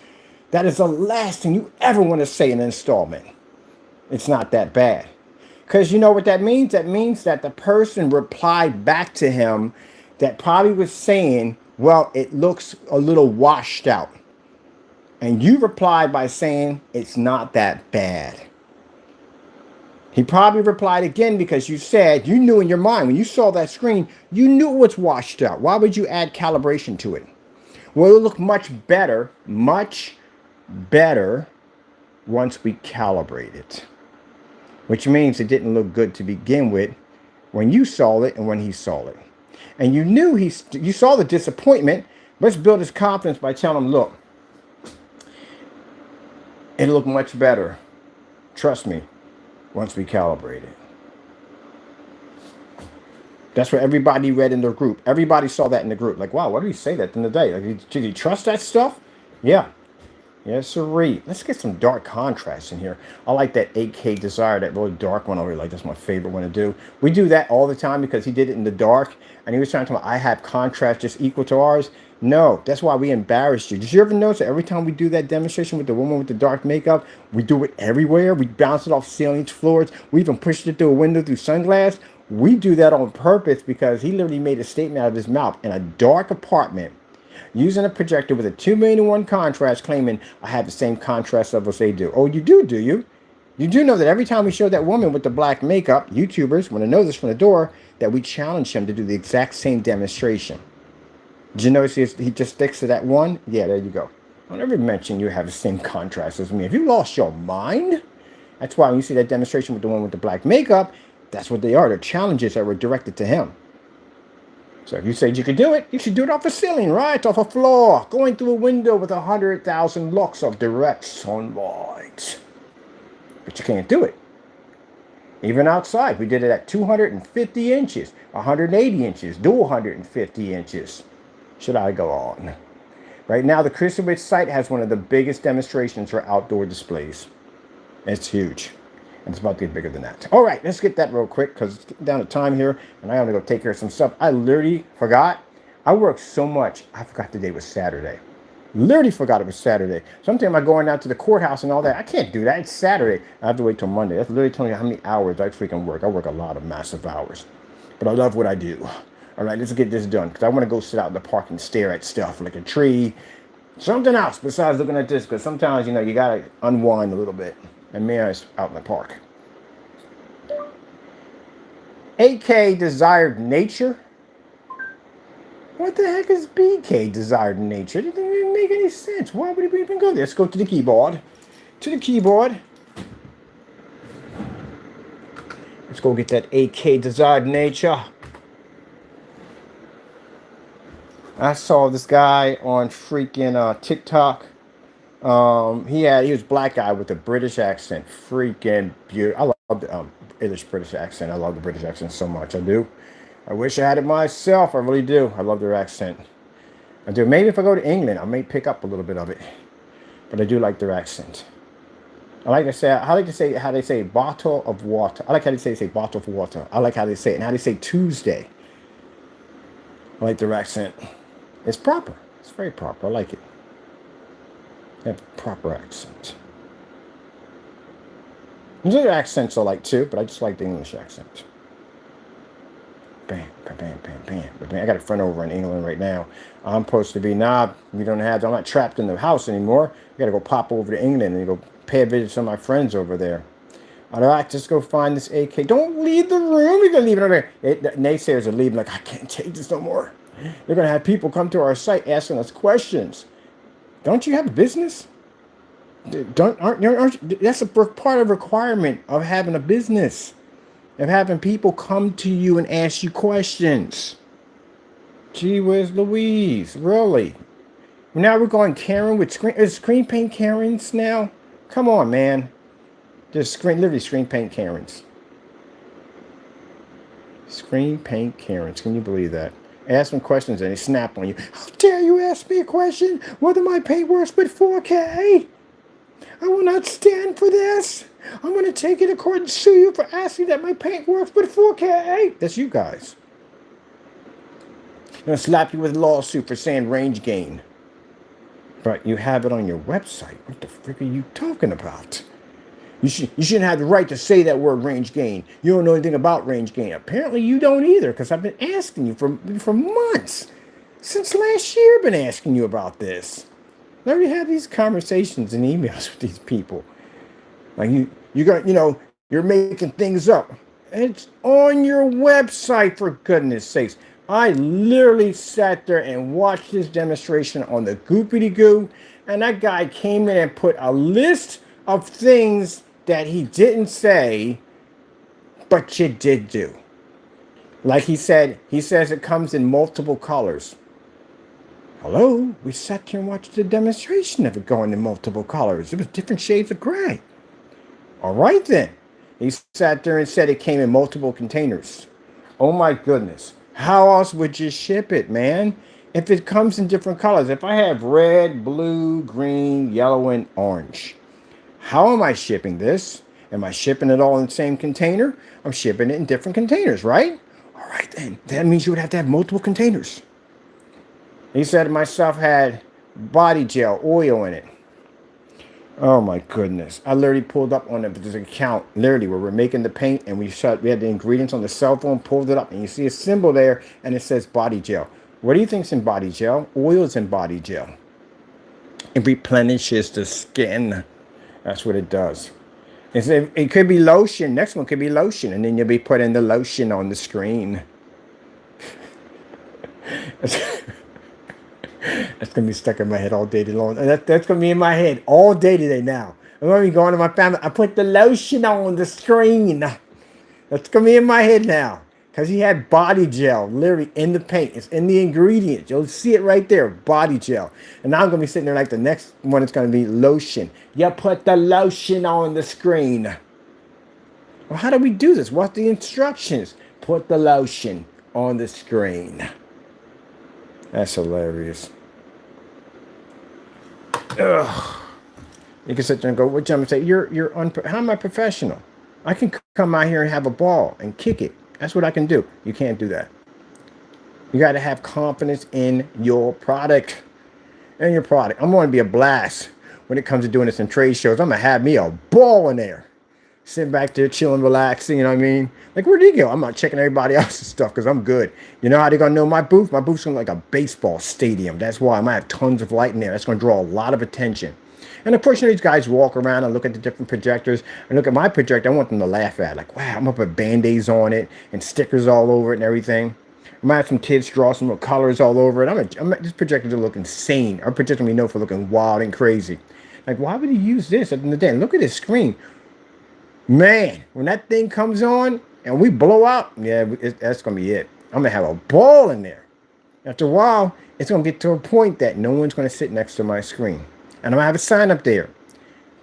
That is the last thing you ever want to say in an installment. It's not that bad. Because you know what that means? That means that the person replied back to him that probably was saying, well, it looks a little washed out. And you replied by saying, it's not that bad. He probably replied again because you said, you knew in your mind, when you saw that screen, you knew it was washed out. Why would you add calibration to it? Well, it'll look much better once we calibrate it. Which means it didn't look good to begin with when you saw it and when he saw it. And you knew you saw the disappointment. Let's build his confidence by telling him, look, it'll look much better. Trust me, once we calibrate it. That's what everybody read in the group. Everybody saw that in the group. Like, wow, why did he say that in the day? Like, did he trust that stuff? Yeah. Yes, sirree. Let's get some dark contrast in here. I like that 8K Desire, that really dark one. I really like. That's my favorite one to do. We do that all the time because he did it in the dark. And he was trying to tell me I have contrast just equal to ours. No, that's why we embarrassed you. Did you ever notice that every time we do that demonstration with the woman with the dark makeup, we do it everywhere? We bounce it off ceilings, floors. We even pushed it through a window through sunglass. We do that on purpose because he literally made a statement out of his mouth in a dark apartment using a projector with a 2,000,000 to 1 contrast, claiming I have the same contrast levels they do. Oh, you do you? You do know that every time we show that woman with the black makeup, YouTubers want to know this from the door, that we challenge him to do the exact same demonstration. Did you notice he just sticks to that one? Yeah, there you go. Don't ever mention you have the same contrast as me. Have you lost your mind? That's why when you see that demonstration with the one with the black makeup, that's what they are. They're challenges that were directed to him. So if you said you could do it, you should do it off a ceiling, right? Off a floor, going through a window with 100,000 lux of direct sunlight. But you can't do it. Even outside, we did it at 250 inches, 180 inches, do 150 inches. Should I go on? Right now, the Crusoe site has one of the biggest demonstrations for outdoor displays. It's huge. And it's about to get bigger than that. All right, let's get that real quick because it's getting down to time here. And I got to go take care of some stuff. I literally forgot. I worked so much, I forgot the day was Saturday. Literally forgot it was Saturday. Sometimes I'm going down to the courthouse and all that. I can't do that. It's Saturday. I have to wait till Monday. That's literally telling you how many hours I freaking work. I work a lot of massive hours. But I love what I do. All right, let's get this done because I want to go sit out in the park and stare at stuff like a tree. Something else besides looking at this because sometimes, you know, you got to unwind a little bit. And me, I was out in the park. AK desired nature? What the heck is BK desired nature? It didn't even make any sense. Why would we even go there? Let's go to the keyboard. To the keyboard. Let's go get that AK desired nature. I saw this guy on freaking TikTok. He was a black guy with a British accent. Freaking beautiful. I love the English British accent. I love the British accent so much. I do. I wish I had it myself. I really do. I love their accent. I do. Maybe if I go to England, I may pick up a little bit of it. But I do like their accent. I like to say how they say bottle of water. I like how they say bottle of water. I like how they say it and how they say Tuesday. I like their accent. It's proper. It's very proper. I like it. They have a proper accent. There's other accents I like too, but I just like the English accent. Bam, bam, bam, bam, bam. But man, I got a friend over in England right now. I'm supposed to be, I'm not trapped in the house anymore. I got to go pop over to England and go pay a visit to some of my friends over there. All right, just go find this AK. Don't leave the room. You're going to leave it over there. The naysayers are leaving like, I can't take this no more. They're going to have people come to our site asking us questions. Don't you have a business? That's a part of the requirement of having a business. Of having people come to you and ask you questions. Gee whiz Louise, really? Now we're going Karen with screen paint Karens now? Come on, man. Just literally screen paint Karens. Screen paint Karens. Can you believe that? Ask them questions and they snap on you. How dare you ask me a question? Whether my paint works with 4K? I will not stand for this. I'm going to take it to court and sue you for asking that my paint works with 4K. That's you guys. I'm going to slap you with a lawsuit for saying range gain. But you have it on your website. What the frick are you talking about? You shouldn't have the right to say that word range gain. You don't know anything about range gain. Apparently you don't either, because I've been asking you for months. Since last year I've been asking you about this. I already have these conversations and emails with these people. Like you're making things up. It's on your website, for goodness sakes. I literally sat there and watched this demonstration on the Goopity Goo, and that guy came in and put a list of things that he didn't say, but you did do. Like he says it comes in multiple colors. Hello? We sat here and watched the demonstration of it going in multiple colors. It was different shades of gray. All right then. He sat there and said it came in multiple containers. Oh my goodness. How else would you ship it, man? If it comes in different colors. If I have red, blue, green, yellow, and orange. How am I shipping this? Am I shipping it all in the same container? I'm shipping it in different containers, right? All right then. That means you would have to have multiple containers. He said my stuff had body gel, oil in it. Oh my goodness. I literally pulled up on this account, literally, where we're making the paint and we had the ingredients on the cell phone, pulled it up, and you see a symbol there and it says body gel. What do you think's in body gel? Oil is in body gel. It replenishes the skin. That's what it does. It could be lotion. Next one could be lotion, and then you'll be putting the lotion on the screen. That's gonna be stuck in my head all day long. And that's gonna be in my head all day today now. I'm gonna be going to my family. I put the lotion on the screen. That's gonna be in my head now. Because he had body gel literally in the paint. It's in the ingredients. You'll see it right there, body gel. And now I'm going to be sitting there like the next one is going to be lotion. You put the lotion on the screen. Well, how do we do this? What's the instructions? Put the lotion on the screen. That's hilarious. Ugh. You can sit there and go, what and say, how am I professional? I can come out here and have a ball and kick it. That's what I can do. You can't do that. You got to have confidence in your product. I'm going to be a blast when it comes to doing this in trade shows. I'm going to have me a ball in there. Sitting back there, chilling, relaxing, you know what I mean? Like, where'd he go? I'm not checking everybody else's stuff because I'm good. You know how they're going to know my booth? My booth's going to look like a baseball stadium. That's why I might have tons of light in there. That's going to draw a lot of attention. And of course, these guys walk around and look at the different projectors and look at my projector. I want them to laugh at, like, wow, I'm going to put Band-Aids on it and stickers all over it and everything. I might have some kids draw some little colors all over it. This projector will look insane. Our projector we know for looking wild and crazy. Like, why would he use this at the end of the day? Look at this screen. Man, when that thing comes on and we blow out, yeah, that's going to be it. I'm going to have a ball in there. After a while, it's going to get to a point that no one's going to sit next to my screen. And I'm going to have a sign up there.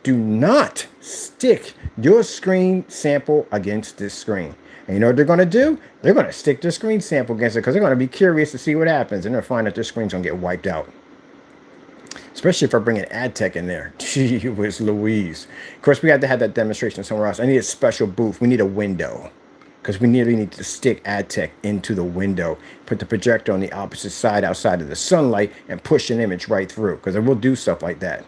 Do not stick your screen sample against this screen. And you know what they're going to do? They're going to stick their screen sample against it because they're going to be curious to see what happens. And they'll find that their screen's going to get wiped out. Especially if I bring an ad tech in there. Gee whiz Louise. Of course, we had to have that demonstration somewhere else. I need a special booth. We need a window. Because we really need to stick ad tech into the window. Put the projector on the opposite side outside of the sunlight and push an image right through. Because it will do stuff like that.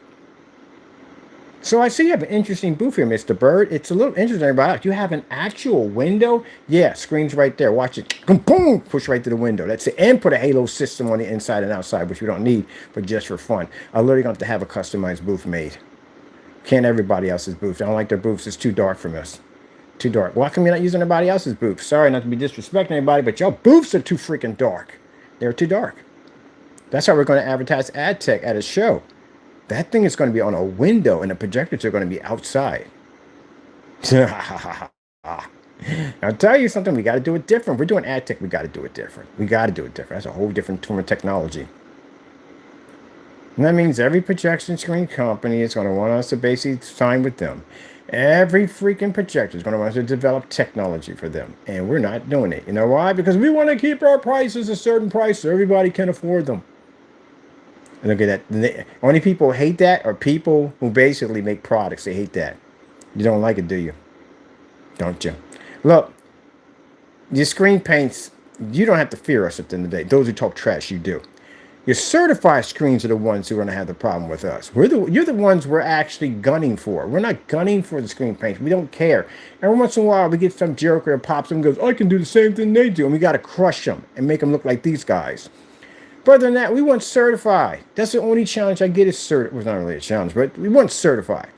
So I see you have an interesting booth here, Mr. Bird. It's a little interesting, everybody. You have an actual window? Yeah, screen's right there. Watch it. Boom! Push right to the window. That's it. And put a halo system on the inside and outside, which we don't need, but just for fun. I literally going to have a customized booth made. Can't everybody else's booth. I don't like their booths. It's too dark for us. Too dark. Why come you're not using anybody else's booth? Sorry not to be disrespecting anybody, but your booths are too freaking dark. They're too dark. That's how we're going to advertise ad tech at a show. That thing is going to be on a window and the projectors are going to be outside. I'll tell you something. We got to do it different. We're doing ad tech. We got to do it different. We got to do it different. That's a whole different form of technology. And that means every projection screen company is going to want us to basically sign with them. Every freaking projector is going to want us to develop technology for them. And we're not doing it. You know why? Because we want to keep our prices a certain price so everybody can afford them. And look at that. Only people who hate that are people who basically make products. They hate that. You don't like it, do you? Don't you? Look, your screen paints, you don't have to fear us at the end of the day. Those who talk trash, you do. Your certified screens are the ones who are going to have the problem with us. You're the ones we're actually gunning for. We're not gunning for the screen paints. We don't care. Every once in a while, we get some jerk that pops up and goes, I can do the same thing they do. And we got to crush them and make them look like these guys. Further than that, we want certified. That's the only challenge I get is certified. Well, it's not really a challenge, but we want certified.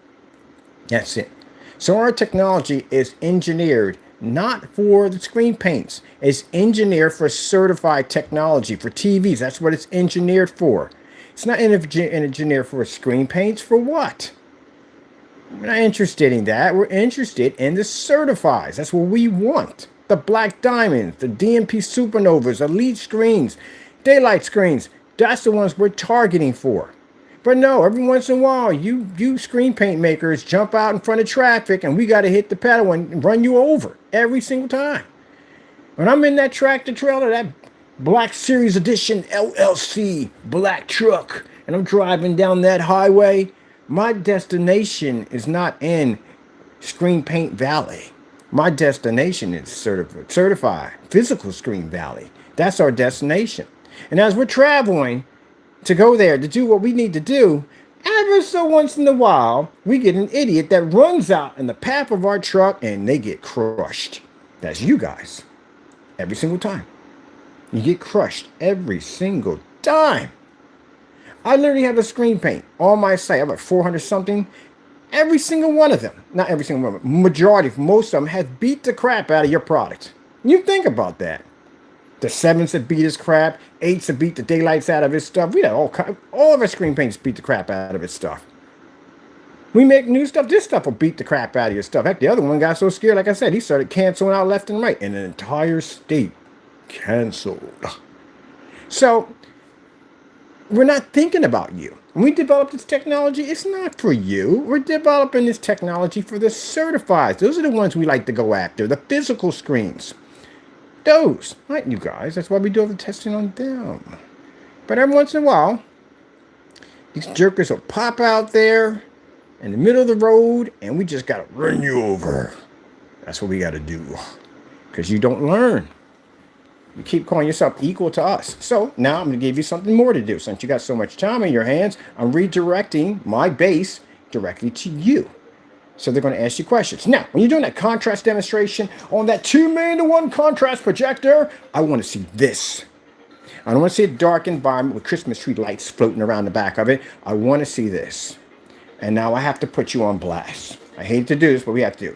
That's it. So our technology is engineered not for the screen paints. It's engineered for certified technology, for TVs. That's what it's engineered for. It's not engineered for screen paints. For what? We're not interested in that. We're interested in the certifieds. That's what we want. The black diamonds, the DMP supernovas, elite screens, daylight screens. That's the ones we're targeting for. But no, every once in a while, you screen paint makers jump out in front of traffic and we got to hit the pedal and run you over every single time. When I'm in that tractor trailer, that Black Series Edition LLC black truck, and I'm driving down that highway, my destination is not in Screen Paint Valley. My destination is certified physical screen valley. That's our destination. And as we're traveling to go there to do what we need to do, ever so once in a while, we get an idiot that runs out in the path of our truck and they get crushed. That's you guys. Every single time. You get crushed every single time. I literally have a screen paint on my site. I have like 400 something. every single one of them, not every single one, but majority, most of them have beat the crap out of your product. You think about that. The 7s that beat his crap, 8s that beat the daylights out of his stuff. We had all of our screen painters beat the crap out of his stuff. We make new stuff. This stuff will beat the crap out of your stuff. Heck, the other one got so scared, like I said, he started canceling out left and right, and an entire state canceled. So we're not thinking about you. When we develop this technology, it's not for you. We're developing this technology for the certifieds. Those are the ones we like to go after, the physical screens. Those, not you guys. That's why we do all the testing on them. But every once in a while, these jerkers will pop out there in the middle of the road, and we just got to run you over. That's what we got to do. Because you don't learn. You keep calling yourself equal to us. So now I'm going to give you something more to do. Since you got so much time in your hands, I'm redirecting my base directly to you. So they're going to ask you questions. Now, when you're doing that contrast demonstration on that 2:1 contrast projector, I want to see this. I don't want to see a dark environment with Christmas tree lights floating around the back of it. I want to see this. And now I have to put you on blast. I hate to do this, but we have to do.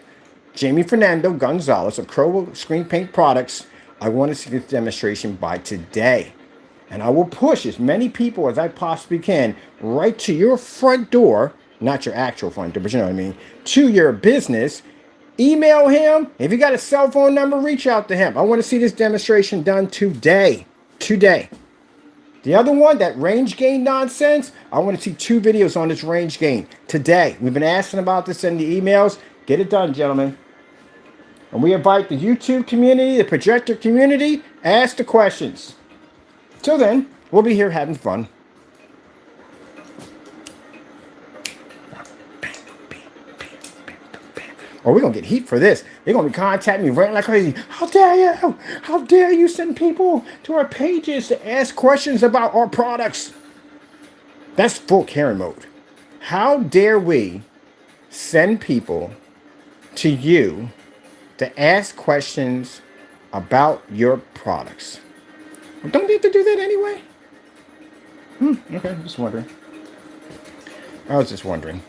Jamie Fernando Gonzalez of Crow Screen Paint Products. I want to see this demonstration by today. And I will push as many people as I possibly can right to your front door, not your actual front door, but you know what I mean, to your business. Email him. If you got a cell phone number, reach out to him. I want to see this demonstration done today. Today. The other one, that range gain nonsense, I want to see 2 videos on this range gain today. We've been asking about this in the emails. Get it done, gentlemen. And we invite the YouTube community, the projector community, ask the questions. Till then, we'll be here having fun. Or we're going to get heat for this. They're going to be contacting me ranting like crazy. How dare you? How dare you send people to our pages to ask questions about our products? That's full Karen mode. How dare we send people to you to ask questions about your products? Well, don't we have to do that anyway? Okay, just wondering. I was just wondering.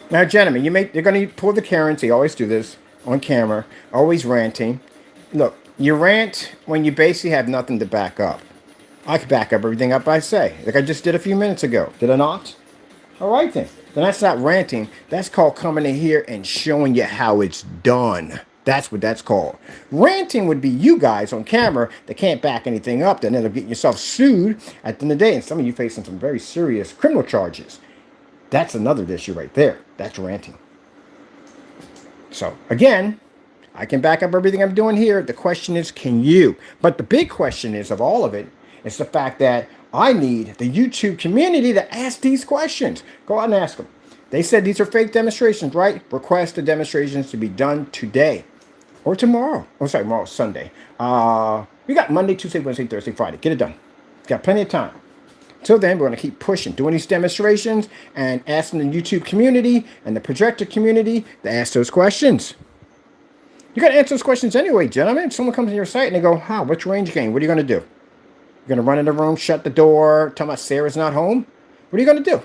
Now, gentlemen, they're going to pull the Karens. They always do this on camera, always ranting. Look, you rant when you basically have nothing to back up. I can back up everything up I say, like I just did a few minutes ago. Did I not? All right, then. Then that's not ranting. That's called coming in here and showing you how it's done. That's what that's called. Ranting would be you guys on camera that can't back anything up, that end up getting yourself sued at the end of the day. And some of you facing some very serious criminal charges. That's another issue right there. That's ranting. So, again, I can back up everything I'm doing here. The question is, can you? But the big question is, of all of it, is the fact that I need the YouTube community to ask these questions. Go out and ask them. They said these are fake demonstrations, right? Request the demonstrations to be done today or tomorrow. Oh, sorry, tomorrow's Sunday. We got Monday, Tuesday, Wednesday, Thursday, Friday. Get it done. Got plenty of time. Till then, we're going to keep pushing, doing these demonstrations and asking the YouTube community and the projector community to ask those questions. You got to answer those questions anyway, gentlemen. If someone comes to your site and they go, what's range gain? What are you going to do? You're going to run in the room, shut the door, tell my Sarah's not home? What are you going to do?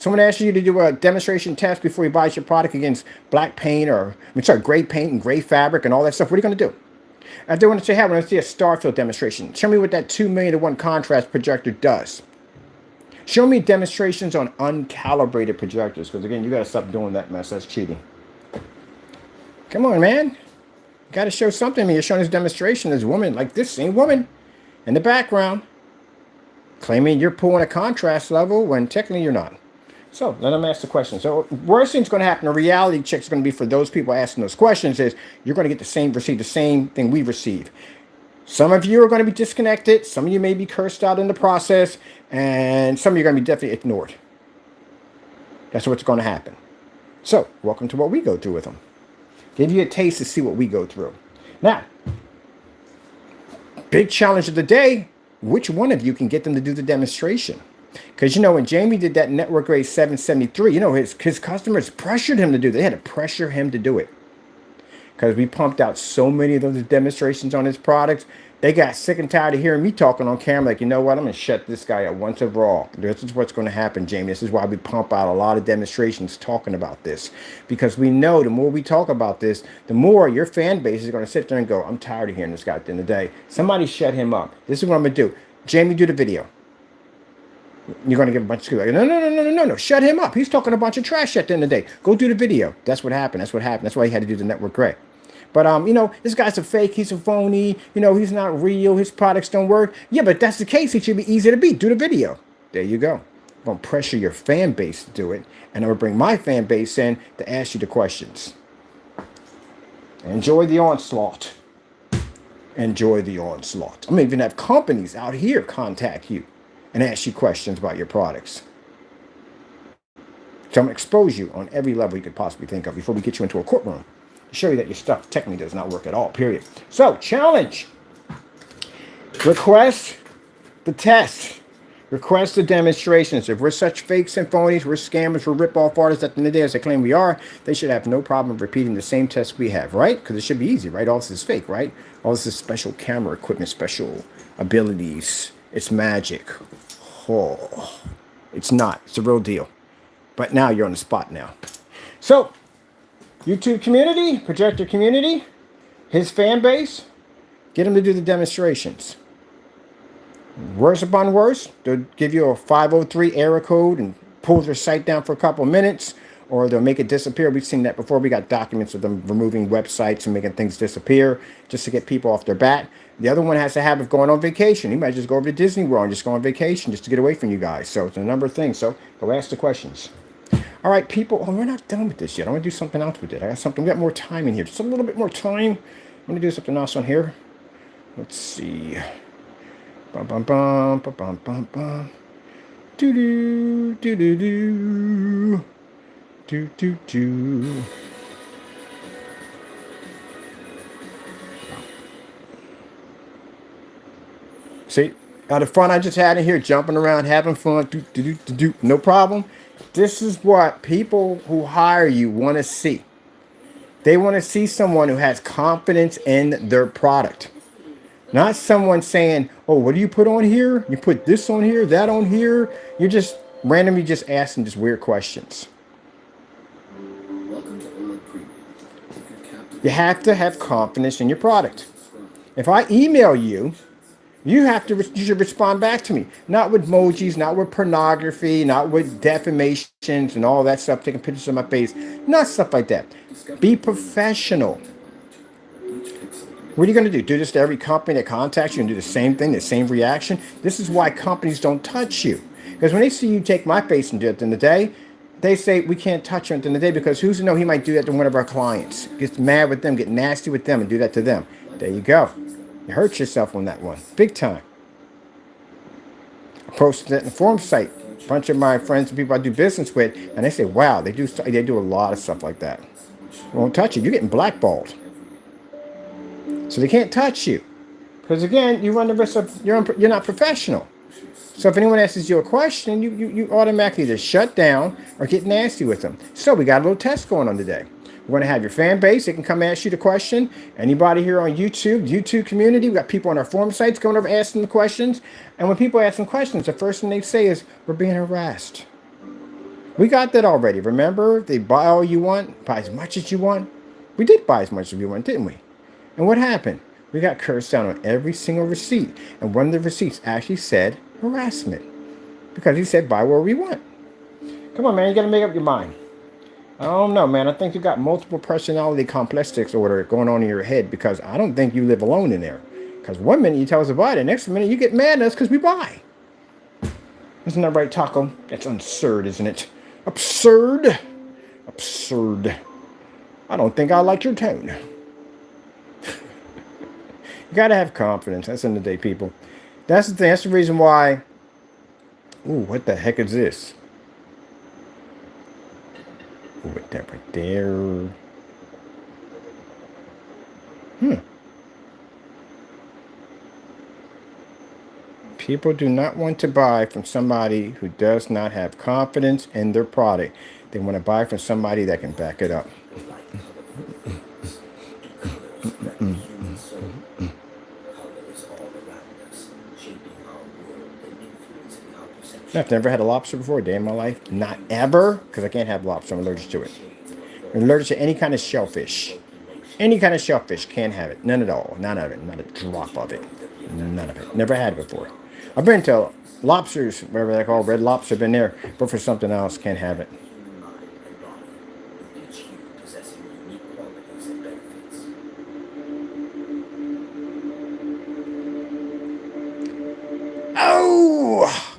Someone asks you to do a demonstration test before you buy your product against black paint gray paint and gray fabric and all that stuff. What are you going to do? If they want to say, I want to see a star field demonstration. Show me what that 2:1 contrast projector does. Show me demonstrations on uncalibrated projectors. Because again, you got to stop doing that mess. That's cheating. Come on, man. You got to show something. I mean, you're showing this demonstration. There's a woman like this same woman in the background claiming you're pulling a contrast level when technically you're not. So let them ask the question. So worst thing's going to happen, a reality check is going to be for those people asking those questions is you're going to receive the same thing we receive. Some of you are going to be disconnected. Some of you may be cursed out in the process. And some of you are going to be definitely ignored. That's what's going to happen. So welcome to what we go through with them. Give you a taste to see what we go through. Now, big challenge of the day, which one of you can get them to do the demonstration? Because, when Jamie did that network grade 773, his customers pressured him to do it. They had to pressure him to do it. Because we pumped out so many of those demonstrations on his products They got sick and tired of hearing me talking on camera. Like, you know what? I'm going to shut this guy up once and for all. This is what's going to happen, Jamie. This is why we pump out a lot of demonstrations talking about this. Because we know the more we talk about this, the more your fan base is going to sit there and go, I'm tired of hearing this guy at the end of the day. Somebody shut him up. This is what I'm going to do. Jamie, do the video. You're going to give a bunch of screws. No. Shut him up. He's talking a bunch of trash at the end of the day. Go do the video. That's what happened. That's why he had to do the network gray. But, this guy's a fake. He's a phony. He's not real. His products don't work. Yeah, but if that's the case, it should be easy to beat. Do the video. There you go. I'm going to pressure your fan base to do it. And I'm going to bring my fan base in to ask you the questions. Enjoy the onslaught. Enjoy the onslaught. I'm going to even have companies out here contact you and ask you questions about your products. So I'm going to expose you on every level you could possibly think of before we get you into a courtroom. Show you that your stuff technically does not work at all, period. So, challenge. Request the test. Request the demonstrations. If we're such fakes and phonies, we're scammers, we're rip-off artists at the end of the day, as they claim we are, they should have no problem repeating the same test we have, right? Because it should be easy, right? All this is fake, right? All this is special camera equipment, special abilities. It's magic. Oh, it's not. It's the real deal. But now you're on the spot now. So, YouTube community, projector community, his fan base, get him to do the demonstrations. Worse upon worse, they'll give you a 503 error code and pull their site down for a couple of minutes, or they'll make it disappear. We've seen that before. We got documents of them removing websites and making things disappear just to get people off their bat. The other one has a habit of going on vacation. He might just go over to Disney World and just go on vacation just to get away from you guys. So it's a number of things. So go ask the questions. All right, people. Oh, we're not done with this yet. I want to do something else with it. I got something. We got more time in here. Just a little bit more time. I'm going to do something else on here. Let's see. Bum bum bum bum bum bum bum. Do do do do do do do do. See, out the fun I just had in here, jumping around, having fun. Do do do do do. No problem. This is what people who hire you want to see. They want to see someone who has confidence in their product. Not someone saying, oh, what do you put on here? You put this on here, that on here. You're just randomly just asking just weird questions. You have to have confidence in your product. If I email you, you should respond back to me. Not with emojis, not with pornography, not with defamations and all that stuff, taking pictures of my face. Not stuff like that. Be professional. What are you going to do? Do this to every company that contacts you and do the same thing, the same reaction? This is why companies don't touch you. Because when they see you take my face and do it at the end of the day, they say, we can't touch you at the end of the day because who's to know he might do that to one of our clients. Gets mad with them, get nasty with them and do that to them. There you go. You hurt yourself on that one. Big time. I posted that in the forum site. A bunch of my friends and people I do business with, and they say, wow, they do a lot of stuff like that. They won't touch you. You're getting blackballed. So they can't touch you. Because again, you run the risk of you're not professional. So if anyone asks you a question, you automatically either shut down or get nasty with them. So we got a little test going on today. We're going to have your fan base. They can come ask you the question. Anybody here on YouTube community, we got people on our forum sites going over asking the questions. And when people ask them questions, the first thing they say is, we're being harassed. We got that already. Remember, they buy all you want, buy as much as you want. We did buy as much as we want, didn't we? And what happened? We got cursed down on every single receipt. And one of the receipts actually said harassment. Because he said, buy where we want. Come on, man, you got to make up your mind. I don't know, man. I think you got multiple personality complex disorder going on in your head because I don't think you live alone in there. Because one minute you tell us to buy, the next minute you get mad at us because we buy. Isn't that right, Taco? That's absurd, isn't it? Absurd. Absurd. I don't think I like your tone. You got to have confidence. That's the end of the day, people. That's the thing. That's the reason why. Ooh, what the heck is this? With that right there. People do not want to buy from somebody who does not have confidence in their product. They want to buy from somebody that can back it up. I've never had a lobster before a day in my life. Not ever, because I can't have lobster. I'm allergic to it. I'm allergic to any kind of shellfish. Any kind of shellfish, can't have it. None at all. None of it. Not a drop of it. None of it. Never had it before. I've been to lobsters, whatever they're called, red lobster, been there, but for something else, can't have it. Oh!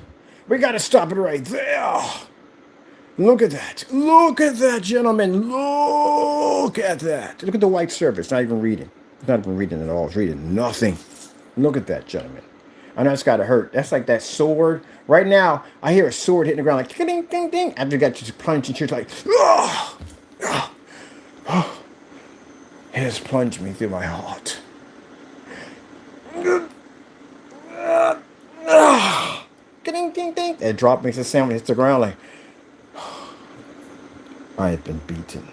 We gotta stop it right there. Look at that. Look at that, gentlemen. Look at that. Look at the white surface. Not even reading. It's not even reading at all. It's reading nothing. Look at that, gentlemen. I know it's got to hurt. That's like that sword. Right now, I hear a sword hitting the ground like ding, ding, ding. After you got just plunged and you're like, oh, oh, oh. It has plunged me through my heart. Ding, ding, ding. That drop makes a sound when it hits the ground like, I have been beaten.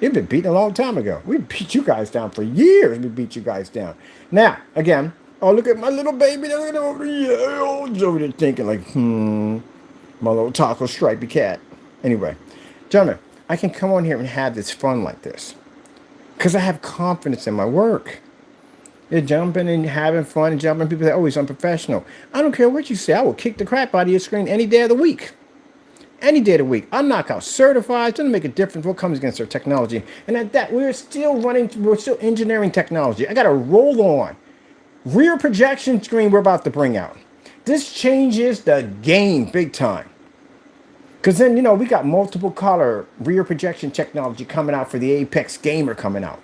You've been beaten a long time ago. We beat you guys down for years. We beat you guys down. Now, again, oh, look at my little baby. Look over here. Oh, he's over there thinking like, my little taco stripy cat. Anyway, gentlemen, I can come on here and have this fun like this because I have confidence in my work. You're jumping and having fun and jumping. People say, oh, he's unprofessional. I don't care what you say. I will kick the crap out of your screen any day of the week. Any day of the week. I'll knock out certified. It doesn't make a difference what comes against our technology. And at that, we're still engineering technology. I got a roll-on rear projection screen we're about to bring out. This changes the game big time. Because then, we got multiple color rear projection technology coming out for the Apex Gamer coming out.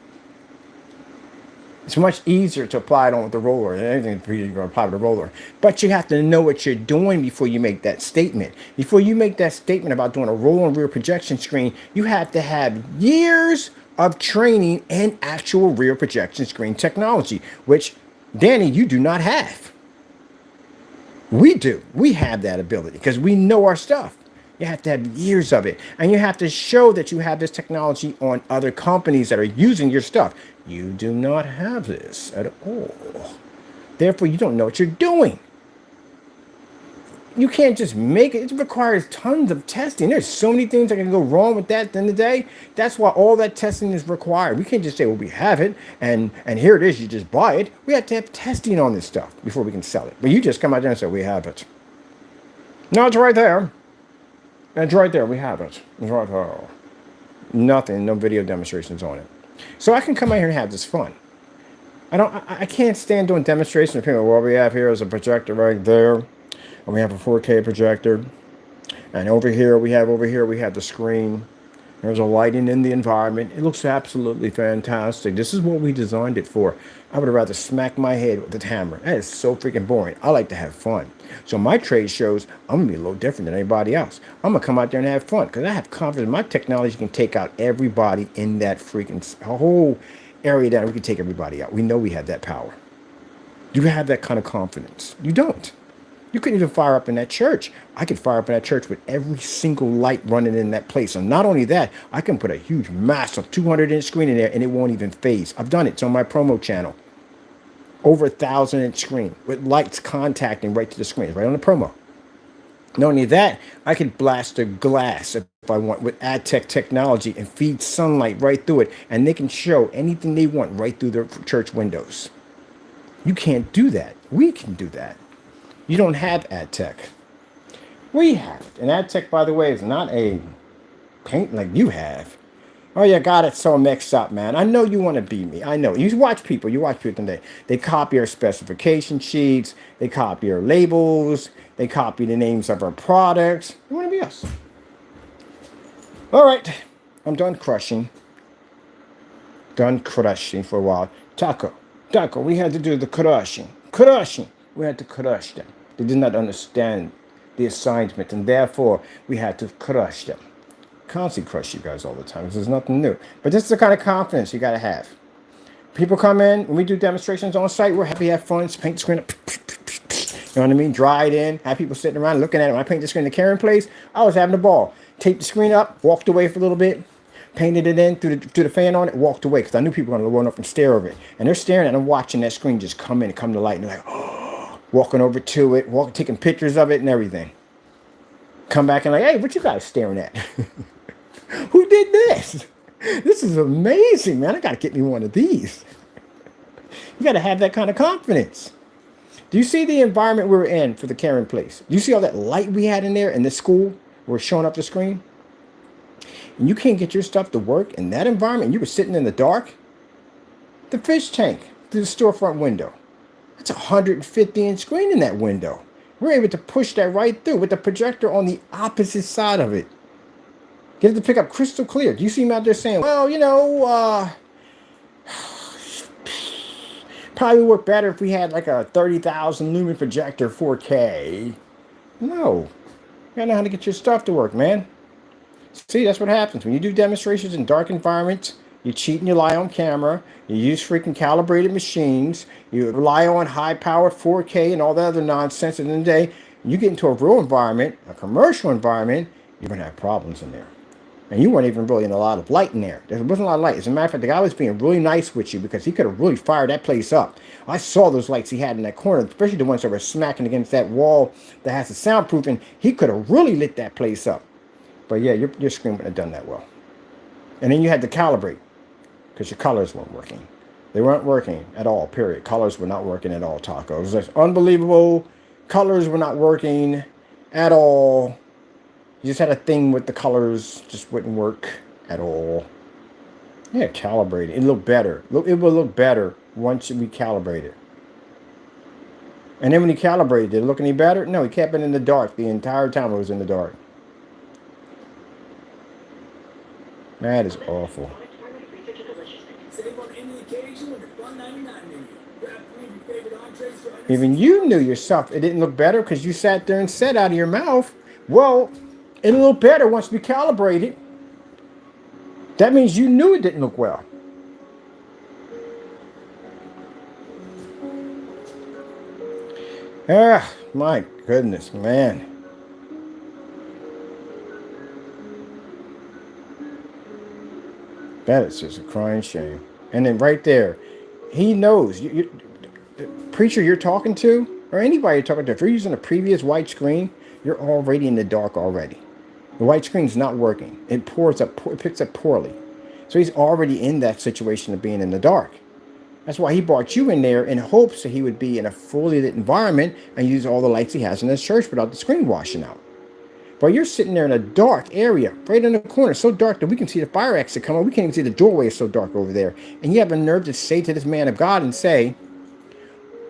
It's much easier to apply it on with the roller than anything for you to apply with the roller. But you have to know what you're doing before you make that statement. Before you make that statement about doing a roll-on rear projection screen, you have to have years of training in actual rear projection screen technology, which, Danny, you do not have. We do. We have that ability because we know our stuff. You have to have years of it. And you have to show that you have this technology on other companies that are using your stuff. You do not have this at all. Therefore, you don't know what you're doing. You can't just make it. It requires tons of testing. There's so many things that can go wrong with that at the end of the day. That's why all that testing is required. We can't just say, well, we have it, and here it is, you just buy it. We have to have testing on this stuff before we can sell it. But you just come out there and say, we have it. No, it's right there. It's right there. We have it. It's right there. Nothing. No video demonstrations on it. So I can come out here and have this fun. I can't stand doing demonstrations of people. What we have here is a projector right there. And we have a 4K projector. And over here we have the screen. There's a lighting in the environment. It looks absolutely fantastic. This is what we designed it for. I would rather smack my head with the hammer. That is so freaking boring. I like to have fun. So my trade shows, I'm going to be a little different than anybody else. I'm going to come out there and have fun because I have confidence my technology can take out everybody in that freaking whole area that we can take everybody out. We know we have that power. Do you have that kind of confidence? You don't. You couldn't even fire up in that church. I could fire up in that church with every single light running in that place. And not only that, I can put a huge, massive 200-inch screen in there and it won't even phase. I've done it. It's on my promo channel. Over 1,000-inch screen with lights contacting right to the screen, right on the promo. Not only that, I could blast the glass if I want with AdTech technology and feed sunlight right through it. And they can show anything they want right through their church windows. You can't do that. We can do that. You don't have AdTech. We have it. And AdTech, by the way, is not a paint like you have. Oh, you got it so mixed up, man. I know you want to beat me. I know. You watch people today. They copy our specification sheets. They copy our labels. They copy the names of our products. You want to be us. All right. I'm done crushing. Done crushing for a while. Taco. We had to do the crushing. We had to crush them. They did not understand the assignment, and therefore we had to crush them. Constantly crush you guys all the time. There's nothing new. But this is the kind of confidence you got to have. People come in, when we do demonstrations on site, we're happy to have fun, paint the screen up, you know what I mean? Dry it in, have people sitting around looking at it. When I paint the screen in the carrying place, I was having a ball. Taped the screen up, walked away for a little bit, painted it in, threw the fan on it, walked away, because I knew people were going to run up and stare over it. And they're staring at it and watching that screen just come in and come to light, and they're like, oh. walking over to it, taking pictures of it and everything. Come back and like, hey, what you guys staring at? Who did this? This is amazing, man. I got to get me one of these. You got to have that kind of confidence. Do you see the environment we were in for the caring place? Do you see all that light we had in there in the school where it's showing up the screen? And you can't get your stuff to work in that environment. You were sitting in the dark. The fish tank through the storefront window. That's a 150-inch screen in that window. We're able to push that right through with the projector on the opposite side of it. Get it to pick up crystal clear. Do you see him out there saying, well, you know, probably work better if we had like a 30,000 lumen projector 4K. No. You gotta know how to get your stuff to work, man. See, that's what happens. When you do demonstrations in dark environments, you cheat and you lie on camera. You use freaking calibrated machines. You rely on high-powered 4K and all that other nonsense. At the end of the day, you get into a real environment, a commercial environment, you're going to have problems in there. And you weren't even really in a lot of light in there. There wasn't a lot of light. As a matter of fact, the guy was being really nice with you because he could have really fired that place up. I saw those lights he had in that corner, especially the ones that were smacking against that wall that has the soundproofing. He could have really lit that place up. But yeah, your screen wouldn't have done that well. And then you had to calibrate because your colors weren't working. They weren't working at all, period. Colors were not working at all, Taco. It was just unbelievable. Colors were not working at all. You just had a thing with the colors, just wouldn't work at all. Yeah, calibrate it. It looked better. It will look better once we calibrate it. And then when you calibrated, did it look any better? No, it kept it in the dark the entire time it was in the dark. That is awful. Even you knew yourself it didn't look better because you sat there and said out of your mouth, well, it'll look better once we calibrate it. That means you knew it didn't look well. Ah, my goodness, man. That is just a crying shame. And then right there, he knows. The preacher you're talking to, or anybody you're talking to, if you're using a previous white screen, you're already in the dark already. The white screen's not working. It picks up poorly. So he's already in that situation of being in the dark. That's why he brought you in there in hopes that he would be in a fully lit environment and use all the lights he has in his church without the screen washing out. But you're sitting there in a dark area, right in the corner, so dark that we can see the fire exit coming. We can't even see the doorway, is so dark over there. And you have a nerve to say to this man of God and say,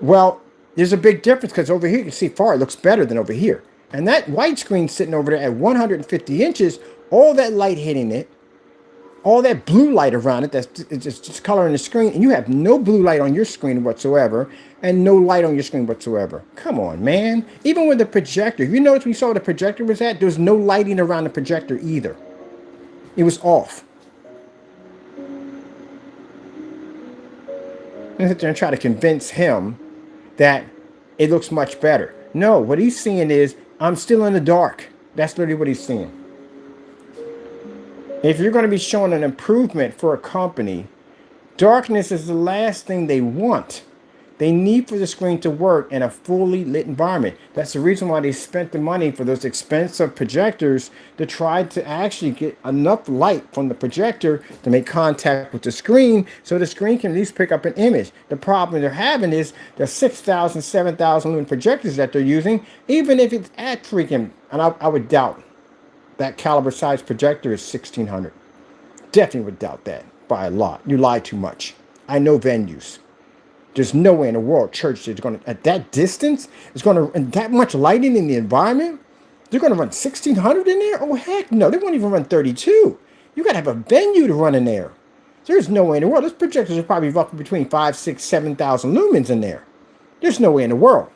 well, there's a big difference because over here you can see far. It looks better than over here. And that white screen sitting over there at 150 inches, all that light hitting it, all that blue light around it, that's just coloring the screen, and you have no blue light on your screen whatsoever, and no light on your screen whatsoever. Come on, man. Even with the projector, you notice we saw where the projector was at? There was no lighting around the projector either. It was off. And sit there and try to convince him that it looks much better. No, what he's seeing is, I'm still in the dark. That's literally what he's seeing. If you're going to be showing an improvement for a company, darkness is the last thing they want. They need for the screen to work in a fully lit environment. That's the reason why they spent the money for those expensive projectors to try to actually get enough light from the projector to make contact with the screen so the screen can at least pick up an image. The problem they're having is the 6,000, 7,000 lumen projectors that they're using, even if it's at freaking, and I would doubt that caliber size projector is 1,600. Definitely would doubt that by a lot. You lie too much. I know venues. There's no way in the world church is going to, at that distance, is going to, and that much lighting in the environment, they're going to run 1,600 in there? Oh, heck no. They won't even run 32. You got to have a venue to run in there. There's no way in the world. Those projectors are probably roughly between 5, 6, 7,000 lumens in there. There's no way in the world.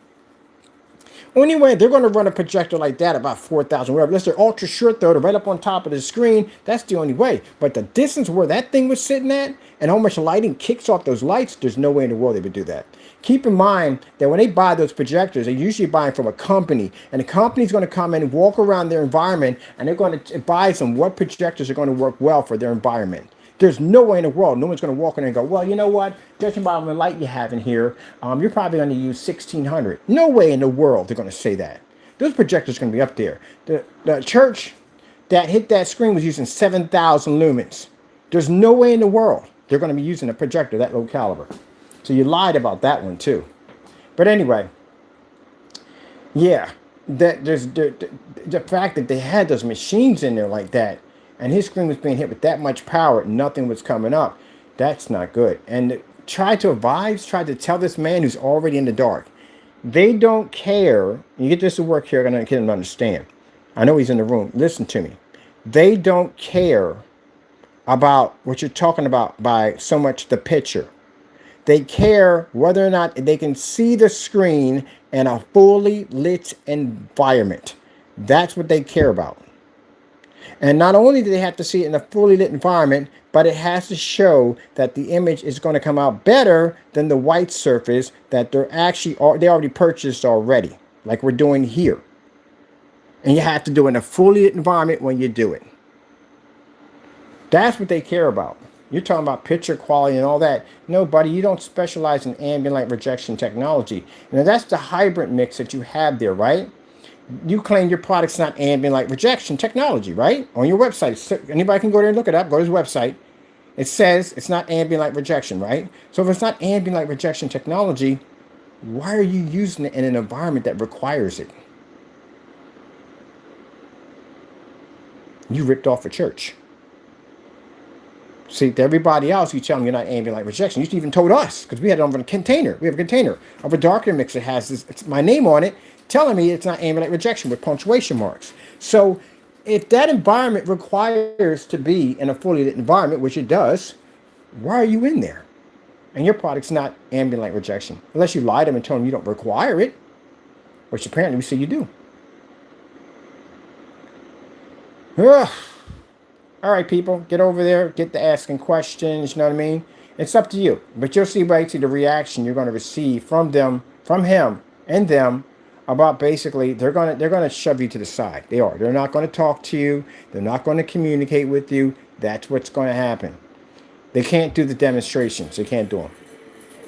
Only way they're going to run a projector like that about 4,000, whatever. Unless they're ultra short, though, they're right up on top of the screen. That's the only way. But the distance where that thing was sitting at and how much lighting kicks off those lights, there's no way in the world they would do that. Keep in mind that when they buy those projectors, they're usually buying from a company. And the company's going to come in and walk around their environment, and they're going to advise them what projectors are going to work well for their environment. There's no way in the world no one's going to walk in there and go, well, you know what? Judging by the light you have in here, you're probably going to use 1600. No way in the world they're going to say that. Those projectors are going to be up there. The church that hit that screen was using 7,000 lumens. There's no way in the world they're going to be using a projector that low caliber. So you lied about that one too. But anyway, yeah, the fact that they had those machines in there like that, and his screen was being hit with that much power, nothing was coming up. That's not good. And try to tell this man who's already in the dark. They don't care. You get this to work here, I'm going to get him to understand. I know he's in the room. Listen to me. They don't care about what you're talking about by so much the picture. They care whether or not they can see the screen in a fully lit environment. That's what they care about. And not only do they have to see it in a fully lit environment, but it has to show that the image is going to come out better than the white surface that they already purchased already, like we're doing here. And you have to do it in a fully lit environment when you do it. That's what they care about. You're talking about picture quality and all that. No, buddy, you don't specialize in ambient light rejection technology. And that's the hybrid mix that you have there, right? You claim your product's not ambient light rejection technology, right? On your website. Anybody can go there and look it up. Go to his website. It says it's not ambient light rejection, right? So if it's not ambient light rejection technology, why are you using it in an environment that requires it? You ripped off a church. See, to everybody else, you tell them you're not ambient light rejection. You even told us, because we had it on a container. We have a container of a darkening mix that has it's my name on it, telling me it's not ambient light rejection with punctuation marks. So if that environment requires to be in a fully lit environment, which it does, why are you in there? And your product's not ambient light rejection. Unless you lie to them and tell them you don't require it, which apparently we see you do. Ugh. All right, people, get over there, get to asking questions, you know what I mean? It's up to you. But you'll see basically the reaction you're going to receive from them, from him and them, about basically they're gonna shove you to the side. They are. They're not going to talk to you. They're not going to communicate with you. That's what's going to happen. They can't do the demonstrations. They can't do them.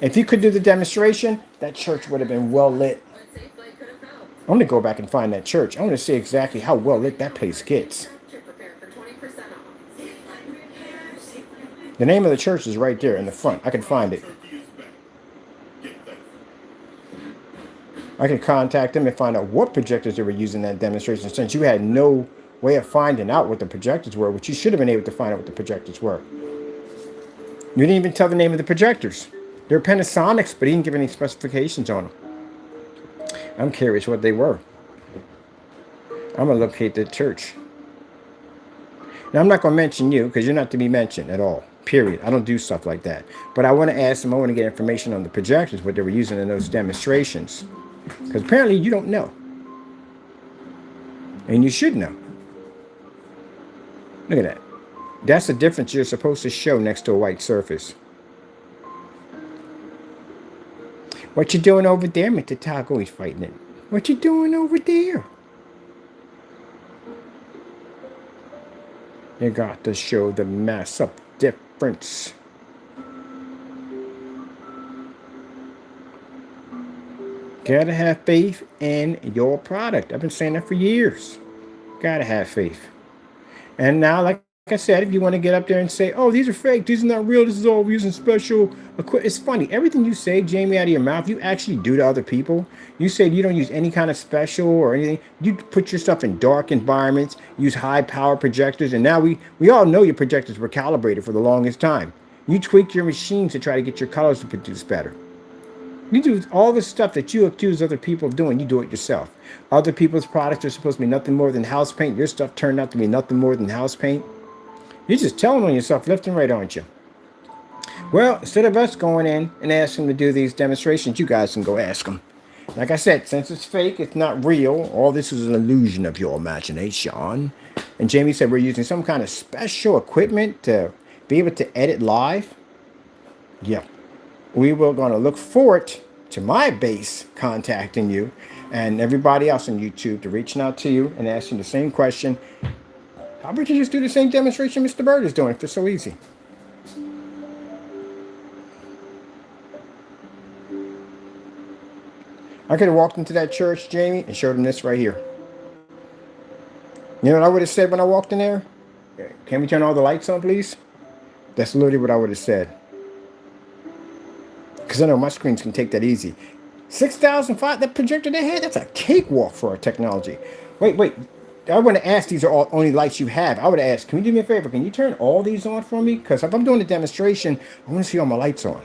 If you could do the demonstration, that church would have been well lit. I'm going to go back and find that church. I want to see exactly how well lit that place gets. The name of the church is right there in the front. I can find it. I can contact them and find out what projectors they were using in that demonstration, since you had no way of finding out what the projectors were, which you should have been able to find out what the projectors were. You didn't even tell the name of the projectors. They're Panasonics, but he didn't give any specifications on them. I'm curious what they were. I'm going to locate the church. Now, I'm not going to mention you because you're not to be mentioned at all. Period. I don't do stuff like that. But I want to ask them, I want to get information on the projectors, what they were using in those demonstrations. Because apparently you don't know. And you should know. Look at that. That's the difference you're supposed to show next to a white surface. What you doing over there, Mr. Taco? He's fighting it. What you doing over there? You got to show the mass up difference. Gotta have faith in your product. I've been saying that for years. Gotta have faith. And now, like I said, if you want to get up there and say, oh, these are fake, these are not real, this is all using special equipment. It's funny. Everything you say, Jamie, out of your mouth, you actually do to other people. You say you don't use any kind of special or anything. You put your stuff in dark environments, use high power projectors. And now we all know your projectors were calibrated for the longest time. You tweak your machines to try to get your colors to produce better. You do all the stuff that you accuse other people of doing, you do it yourself. Other people's products are supposed to be nothing more than house paint. Your stuff turned out to be nothing more than house paint. You're just telling on yourself left and right, aren't you? Well, instead of us going in and asking them to do these demonstrations, you guys can go ask them. Like I said, since it's fake, it's not real. All this is an illusion of your imagination. And Jamie said we're using some kind of special equipment to be able to edit live. Yeah. We were going to look forward to my base contacting you and everybody else on YouTube to reaching out to you and asking the same question. How about you just do the same demonstration Mr. Bird is doing if it's so easy? I could have walked into that church, Jamie, and showed them this right here. You know what I would have said when I walked in there? Can we turn all the lights on, please? That's literally what I would have said. Because I know my screens can take that easy. 6,005, that projector they had, that's a cakewalk for our technology. Wait. I wouldn't have asked these are all only lights you have. I would have asked, can you do me a favor? Can you turn all these on for me? Because if I'm doing a demonstration, I want to see all my lights on.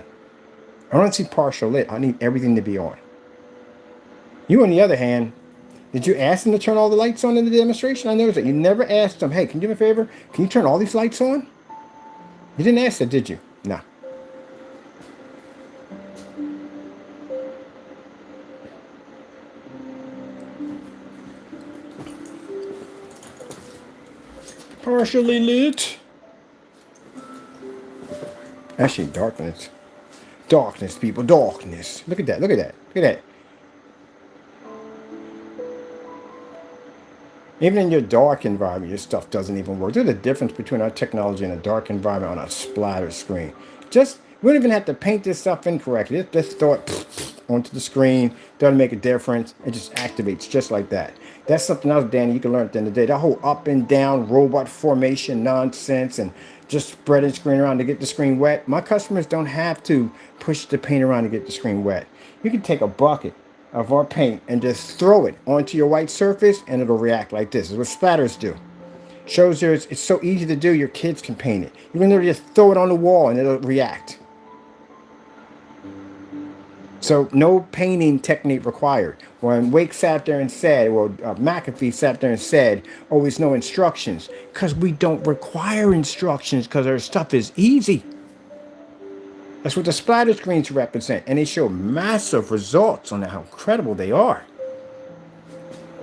I don't want to see partial lit. I need everything to be on. You, on the other hand, did you ask them to turn all the lights on in the demonstration? I noticed that you never asked them, hey, can you do me a favor? Can you turn all these lights on? You didn't ask that, did you? No. Partially lit. Actually, darkness. Darkness, people, darkness. Look at that, look at that, look at that. Even in your dark environment, your stuff doesn't even work. There's a difference between our technology and a dark environment on a splatter screen. We don't even have to paint this stuff incorrectly. Just throw it onto the screen. Doesn't make a difference. It just activates just like that. That's something else, Danny, you can learn at the end of the day. That whole up and down robot formation nonsense and just spreading the screen around to get the screen wet. My customers don't have to push the paint around to get the screen wet. You can take a bucket of our paint and just throw it onto your white surface and it'll react like this. It's what splatters do. Shows you it's so easy to do, your kids can paint it. You can literally just throw it on the wall and it'll react. So no painting technique required. When Wake sat there and said, well, McAfee sat there and said, oh, it's no instructions. Because we don't require instructions because our stuff is easy. That's what the splatter screens represent. And they show massive results on how incredible they are.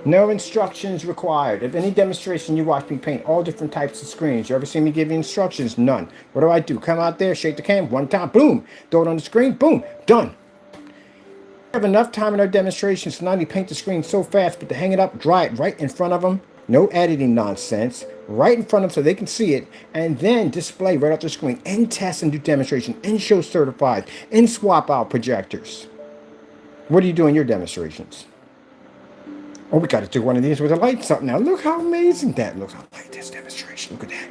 No instructions required. If any demonstration you watch me paint all different types of screens, you ever see me give you instructions? None. What do? Come out there, shake the cam, one time, boom, throw it on the screen, boom, done. We have enough time in our demonstrations to not only paint the screen so fast, but to hang it up, dry it right in front of them. No editing nonsense. Right in front of them so they can see it. And then display right off the screen. And test and do demonstration. And show certified. And swap out projectors. What do you do in your demonstrations? Oh, we got to do one of these with the lights up now. Look how amazing that looks. I like this demonstration. Look at that.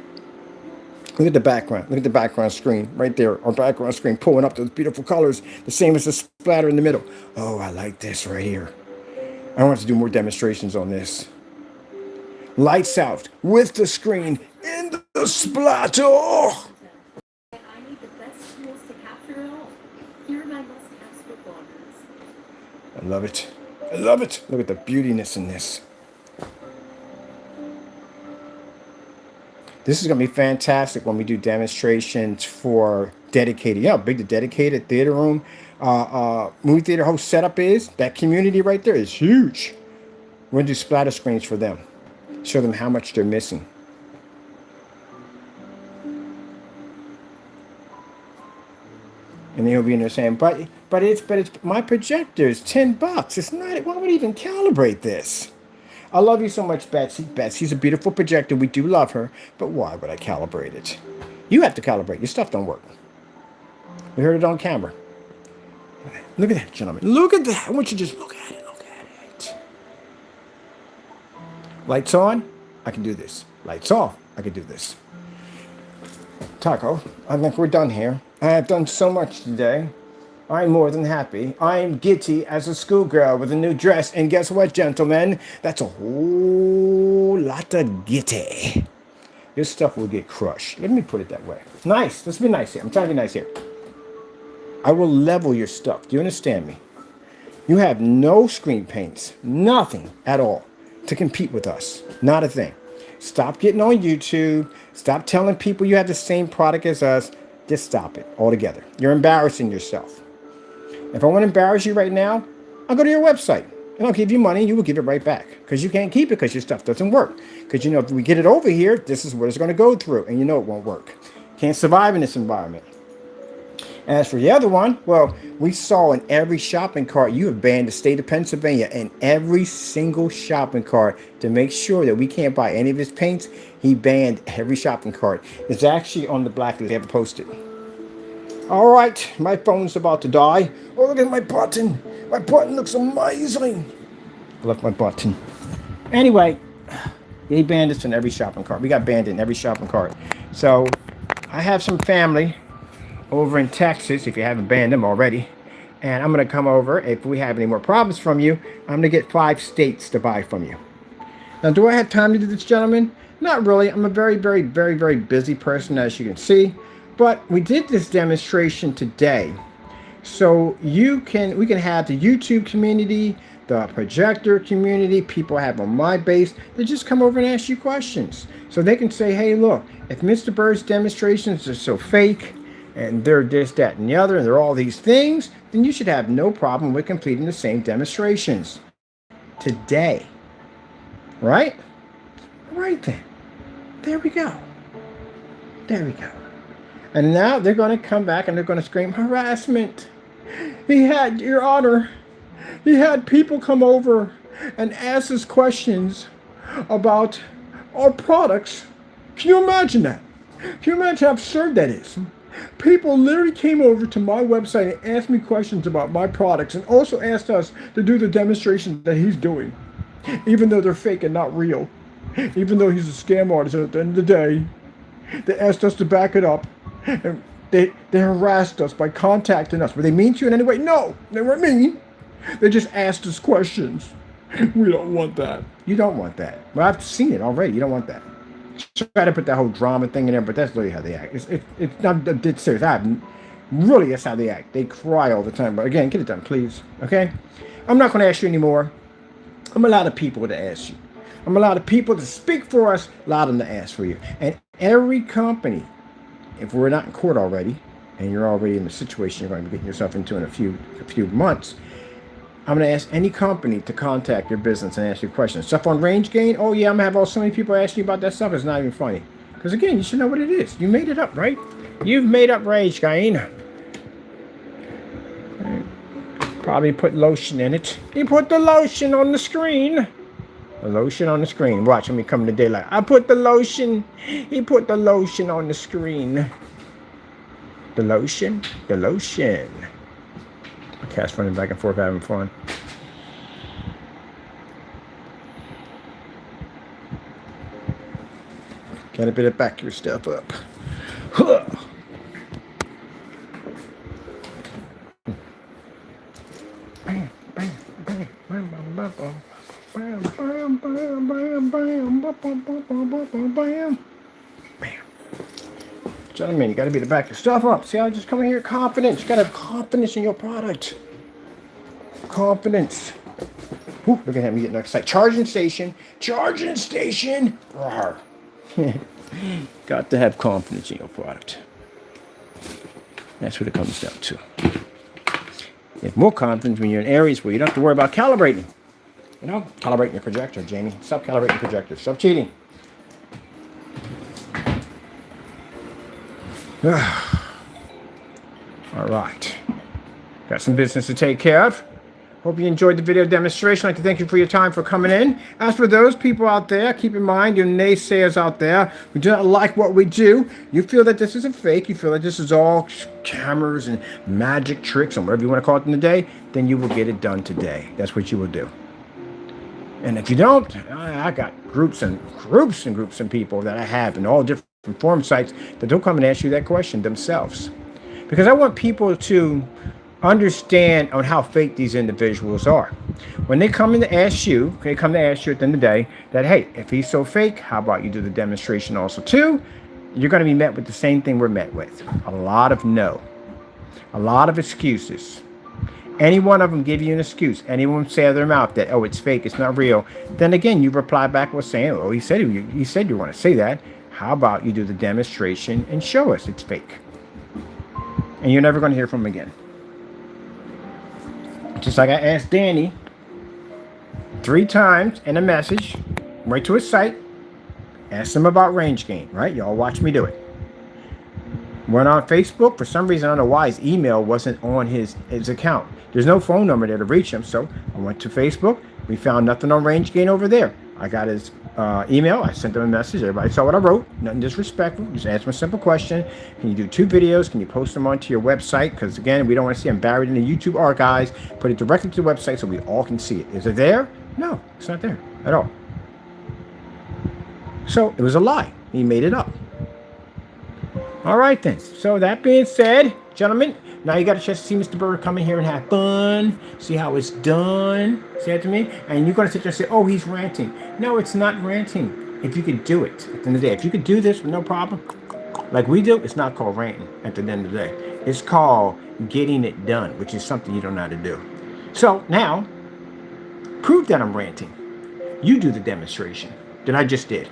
Look at the background. Look at the background screen right there. Our background screen pulling up those beautiful colors. The same as the splatter in the middle. Oh, I like this right here. I want to do more demonstrations on this. Lights out with the screen in the splatter. I need the best tools to capture it all. Here are my must-haves for bloggers. I love it. I love it. Look at the beautiness in this. This is going to be fantastic when we do demonstrations for dedicated. You know how big the dedicated theater room, movie theater host setup is? That community right there is huge. We're going to do splatter screens for them. Show them how much they're missing. And they'll be in there saying, but it's my projector is $10. It's not. Why would I even calibrate this? I love you so much, Betsy. Betsy's a beautiful projector. We do love her, but why would I calibrate it? You have to calibrate. Your stuff don't work. We heard it on camera. Look at that, gentlemen. Look at that. I want you to just look at it. Look at it. Lights on, I can do this. Lights off, I can do this. Taco, I think we're done here. I have done so much today. I'm more than happy. I'm giddy as a schoolgirl with a new dress. And guess what, gentlemen? That's a whole lot of giddy. This stuff will get crushed. Let me put it that way. Nice. Let's be nice here. I'm trying to be nice here. I will level your stuff. Do you understand me? You have no screen paints. Nothing at all to compete with us. Not a thing. Stop getting on YouTube. Stop telling people you have the same product as us. Just stop it altogether. You're embarrassing yourself. If I want to embarrass you right now, I'll go to your website and I'll give you money. You will give it right back because you can't keep it because your stuff doesn't work. Because, you know, if we get it over here, this is what it's going to go through. And you know it won't work. Can't survive in this environment. As for the other one, well, we saw in every shopping cart, you have banned the state of Pennsylvania in every single shopping cart to make sure that we can't buy any of his paints. He banned every shopping cart. It's actually on the blacklist. They have it posted. All right, my phone's about to die. Oh, look at my button. My button looks amazing. I love my button. Anyway, they banned us in every shopping cart. We got banned in every shopping cart. So I have some family over in Texas, if you haven't banned them already. And I'm going to come over. If we have any more problems from you, I'm going to get 5 states to buy from you. Now, do I have time to do this, gentlemen? Not really. I'm a very, very, very, very busy person, as you can see. But we did this demonstration today. So we can have the YouTube community, the projector community, people I have on my base, they just come over and ask you questions. So they can say, hey, look, if Mr. Bird's demonstrations are so fake, and they're this, that, and the other, and they're all these things, then you should have no problem with completing the same demonstrations today. Right? Right then. There we go. There we go. And now they're going to come back and they're going to scream harassment. Your Honor, he had people come over and ask us questions about our products. Can you imagine that? Can you imagine how absurd that is? People literally came over to my website and asked me questions about my products and also asked us to do the demonstration that he's doing, even though they're fake and not real. Even though he's a scam artist, at the end of the day, they asked us to back it up. And they harassed us by contacting us. Were they mean to you in any way? No, they weren't mean. They just asked us questions. We don't want that. You don't want that. Well, I've seen it already. You don't want that. Try to put that whole drama thing in there, but that's really how they act. It's not dead serious. Really, that's how they act. They cry all the time. But again, get it done, please. Okay? I'm not going to ask you anymore. I'm a lot of people to ask you. I'm a lot of people to speak for us, allow them to ask for you. And every company, if we're not in court already, and you're already in the situation you're going to be getting yourself into in a few months, I'm going to ask any company to contact your business and ask you questions. Stuff on range gain? Oh yeah, I'm going to have so many people asking you about that stuff. It's not even funny. Because again, you should know what it is. You made it up, right? You've made up range gain. Probably put lotion in it. You put the lotion on the screen. The lotion on the screen. Watch me come to daylight. I put the lotion. He put the lotion on the screen. The lotion. The lotion. My cat's running back and forth having fun. Gotta better back your stuff up. Huh. Bam, bam, bam, bam, bam, bam, bam. Bam, bam, bam, bam, bam, bam, bam, bam. Bam. Gentlemen, you got to be to back your stuff up. See, I just come in here confidence. You got to have confidence in your product. Confidence. Ooh, look at him getting excited. Charging station. Charging station. Got to have confidence in your product. That's what it comes down to. You have more confidence when you're in areas where you don't have to worry about calibrating. You know, calibrating your projector, Jamie. Stop calibrating your projector. Stop cheating. All right. Got some business to take care of. Hope you enjoyed the video demonstration. I'd like to thank you for your time for coming in. As for those people out there, keep in mind, you naysayers out there who do not like what we do, you feel that this is a fake, you feel that this is all cameras and magic tricks and whatever you want to call it in the day, then you will get it done today. That's what you will do. And if you don't, I got groups and people that I have in all different forum sites that don't come and ask you that question themselves. Because I want people to understand on how fake these individuals are. When they come in to ask you, at the end of the day, that, hey, if he's so fake, how about you do the demonstration also too? You're going to be met with the same thing we're met with. A lot of no. A lot of excuses. Any one of them give you an excuse. Anyone say out of their mouth that, oh, it's fake, it's not real. Then again, you reply back with saying, oh, he said you want to say that. How about you do the demonstration and show us it's fake? And you're never going to hear from him again. Just like I asked Danny 3 times in a message, right to his site, asked him about range gain, right? Y'all watch me do it. Went on Facebook. For some reason, I don't know why his email wasn't on his account. There's no phone number there to reach him, so I went to Facebook. We found nothing on range gain over there. I got his email. I sent them a message. Everybody saw what I wrote. Nothing disrespectful. Just answer a simple question. Can you do 2 videos? Can you post them onto your website? Because again, we don't want to see them buried in the YouTube archives. Put it directly to the website so we all can see it. Is it there? No, it's not there at all. So it was a lie. He made it up. All right then. So that being said, gentlemen, now you got a chance to see Mr. Bird come in here and have fun. See how it's done. See that to me? And you're going to sit there and say, oh, he's ranting. No, it's not ranting. If you could do it at the end of the day. If you could do this with no problem, like we do, it's not called ranting at the end of the day. It's called getting it done, which is something you don't know how to do. So now, prove that I'm ranting. You do the demonstration that I just did.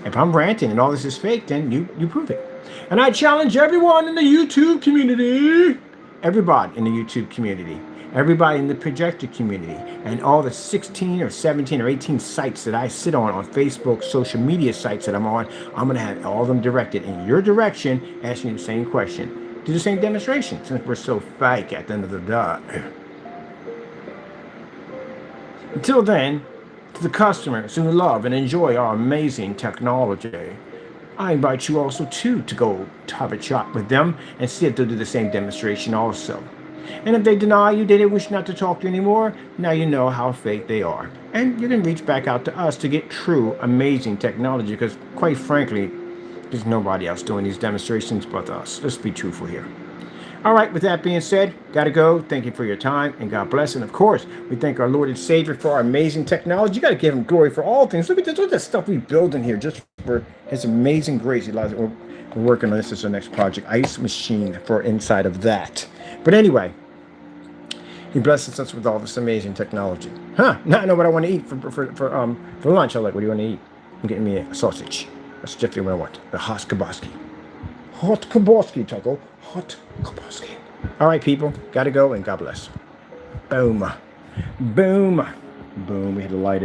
If I'm ranting and all this is fake, then you prove it. And I challenge everyone in the YouTube community, everybody in the YouTube community, everybody in the projector community, and all the 16 or 17 or 18 sites that I sit on Facebook, social media sites that I'm on, I'm going to have all of them directed in your direction, asking you the same question. Do the same demonstration, since we're so fake at the end of the day. Until then, to the customers who love and enjoy our amazing technology, I invite you also to go have a chat with them and see if they'll do the same demonstration also. And if they deny you, they wish not to talk to you anymore, now you know how fake they are. And you can reach back out to us to get true, amazing technology, because quite frankly, there's nobody else doing these demonstrations but us. Let's be truthful here. All right, with that being said, gotta go. Thank you for your time, and God bless. And of course, we thank our Lord and Savior for our amazing technology. You gotta give him glory for all things. Look at this, look at that stuff we build in here just for his amazing grace. We're working on this as the next project, ice machine for inside of that. But anyway, he blesses us with all this amazing technology. Now I know what I want to eat for lunch. I'm like, what do you want to eat? I'm getting me a sausage. That's definitely what I want. The hot kiboski. Hot kiboski, Tuckle. Hot kiboski. All right, people. Got to go, and God bless. Boom. Boom. Boom. We had to light it.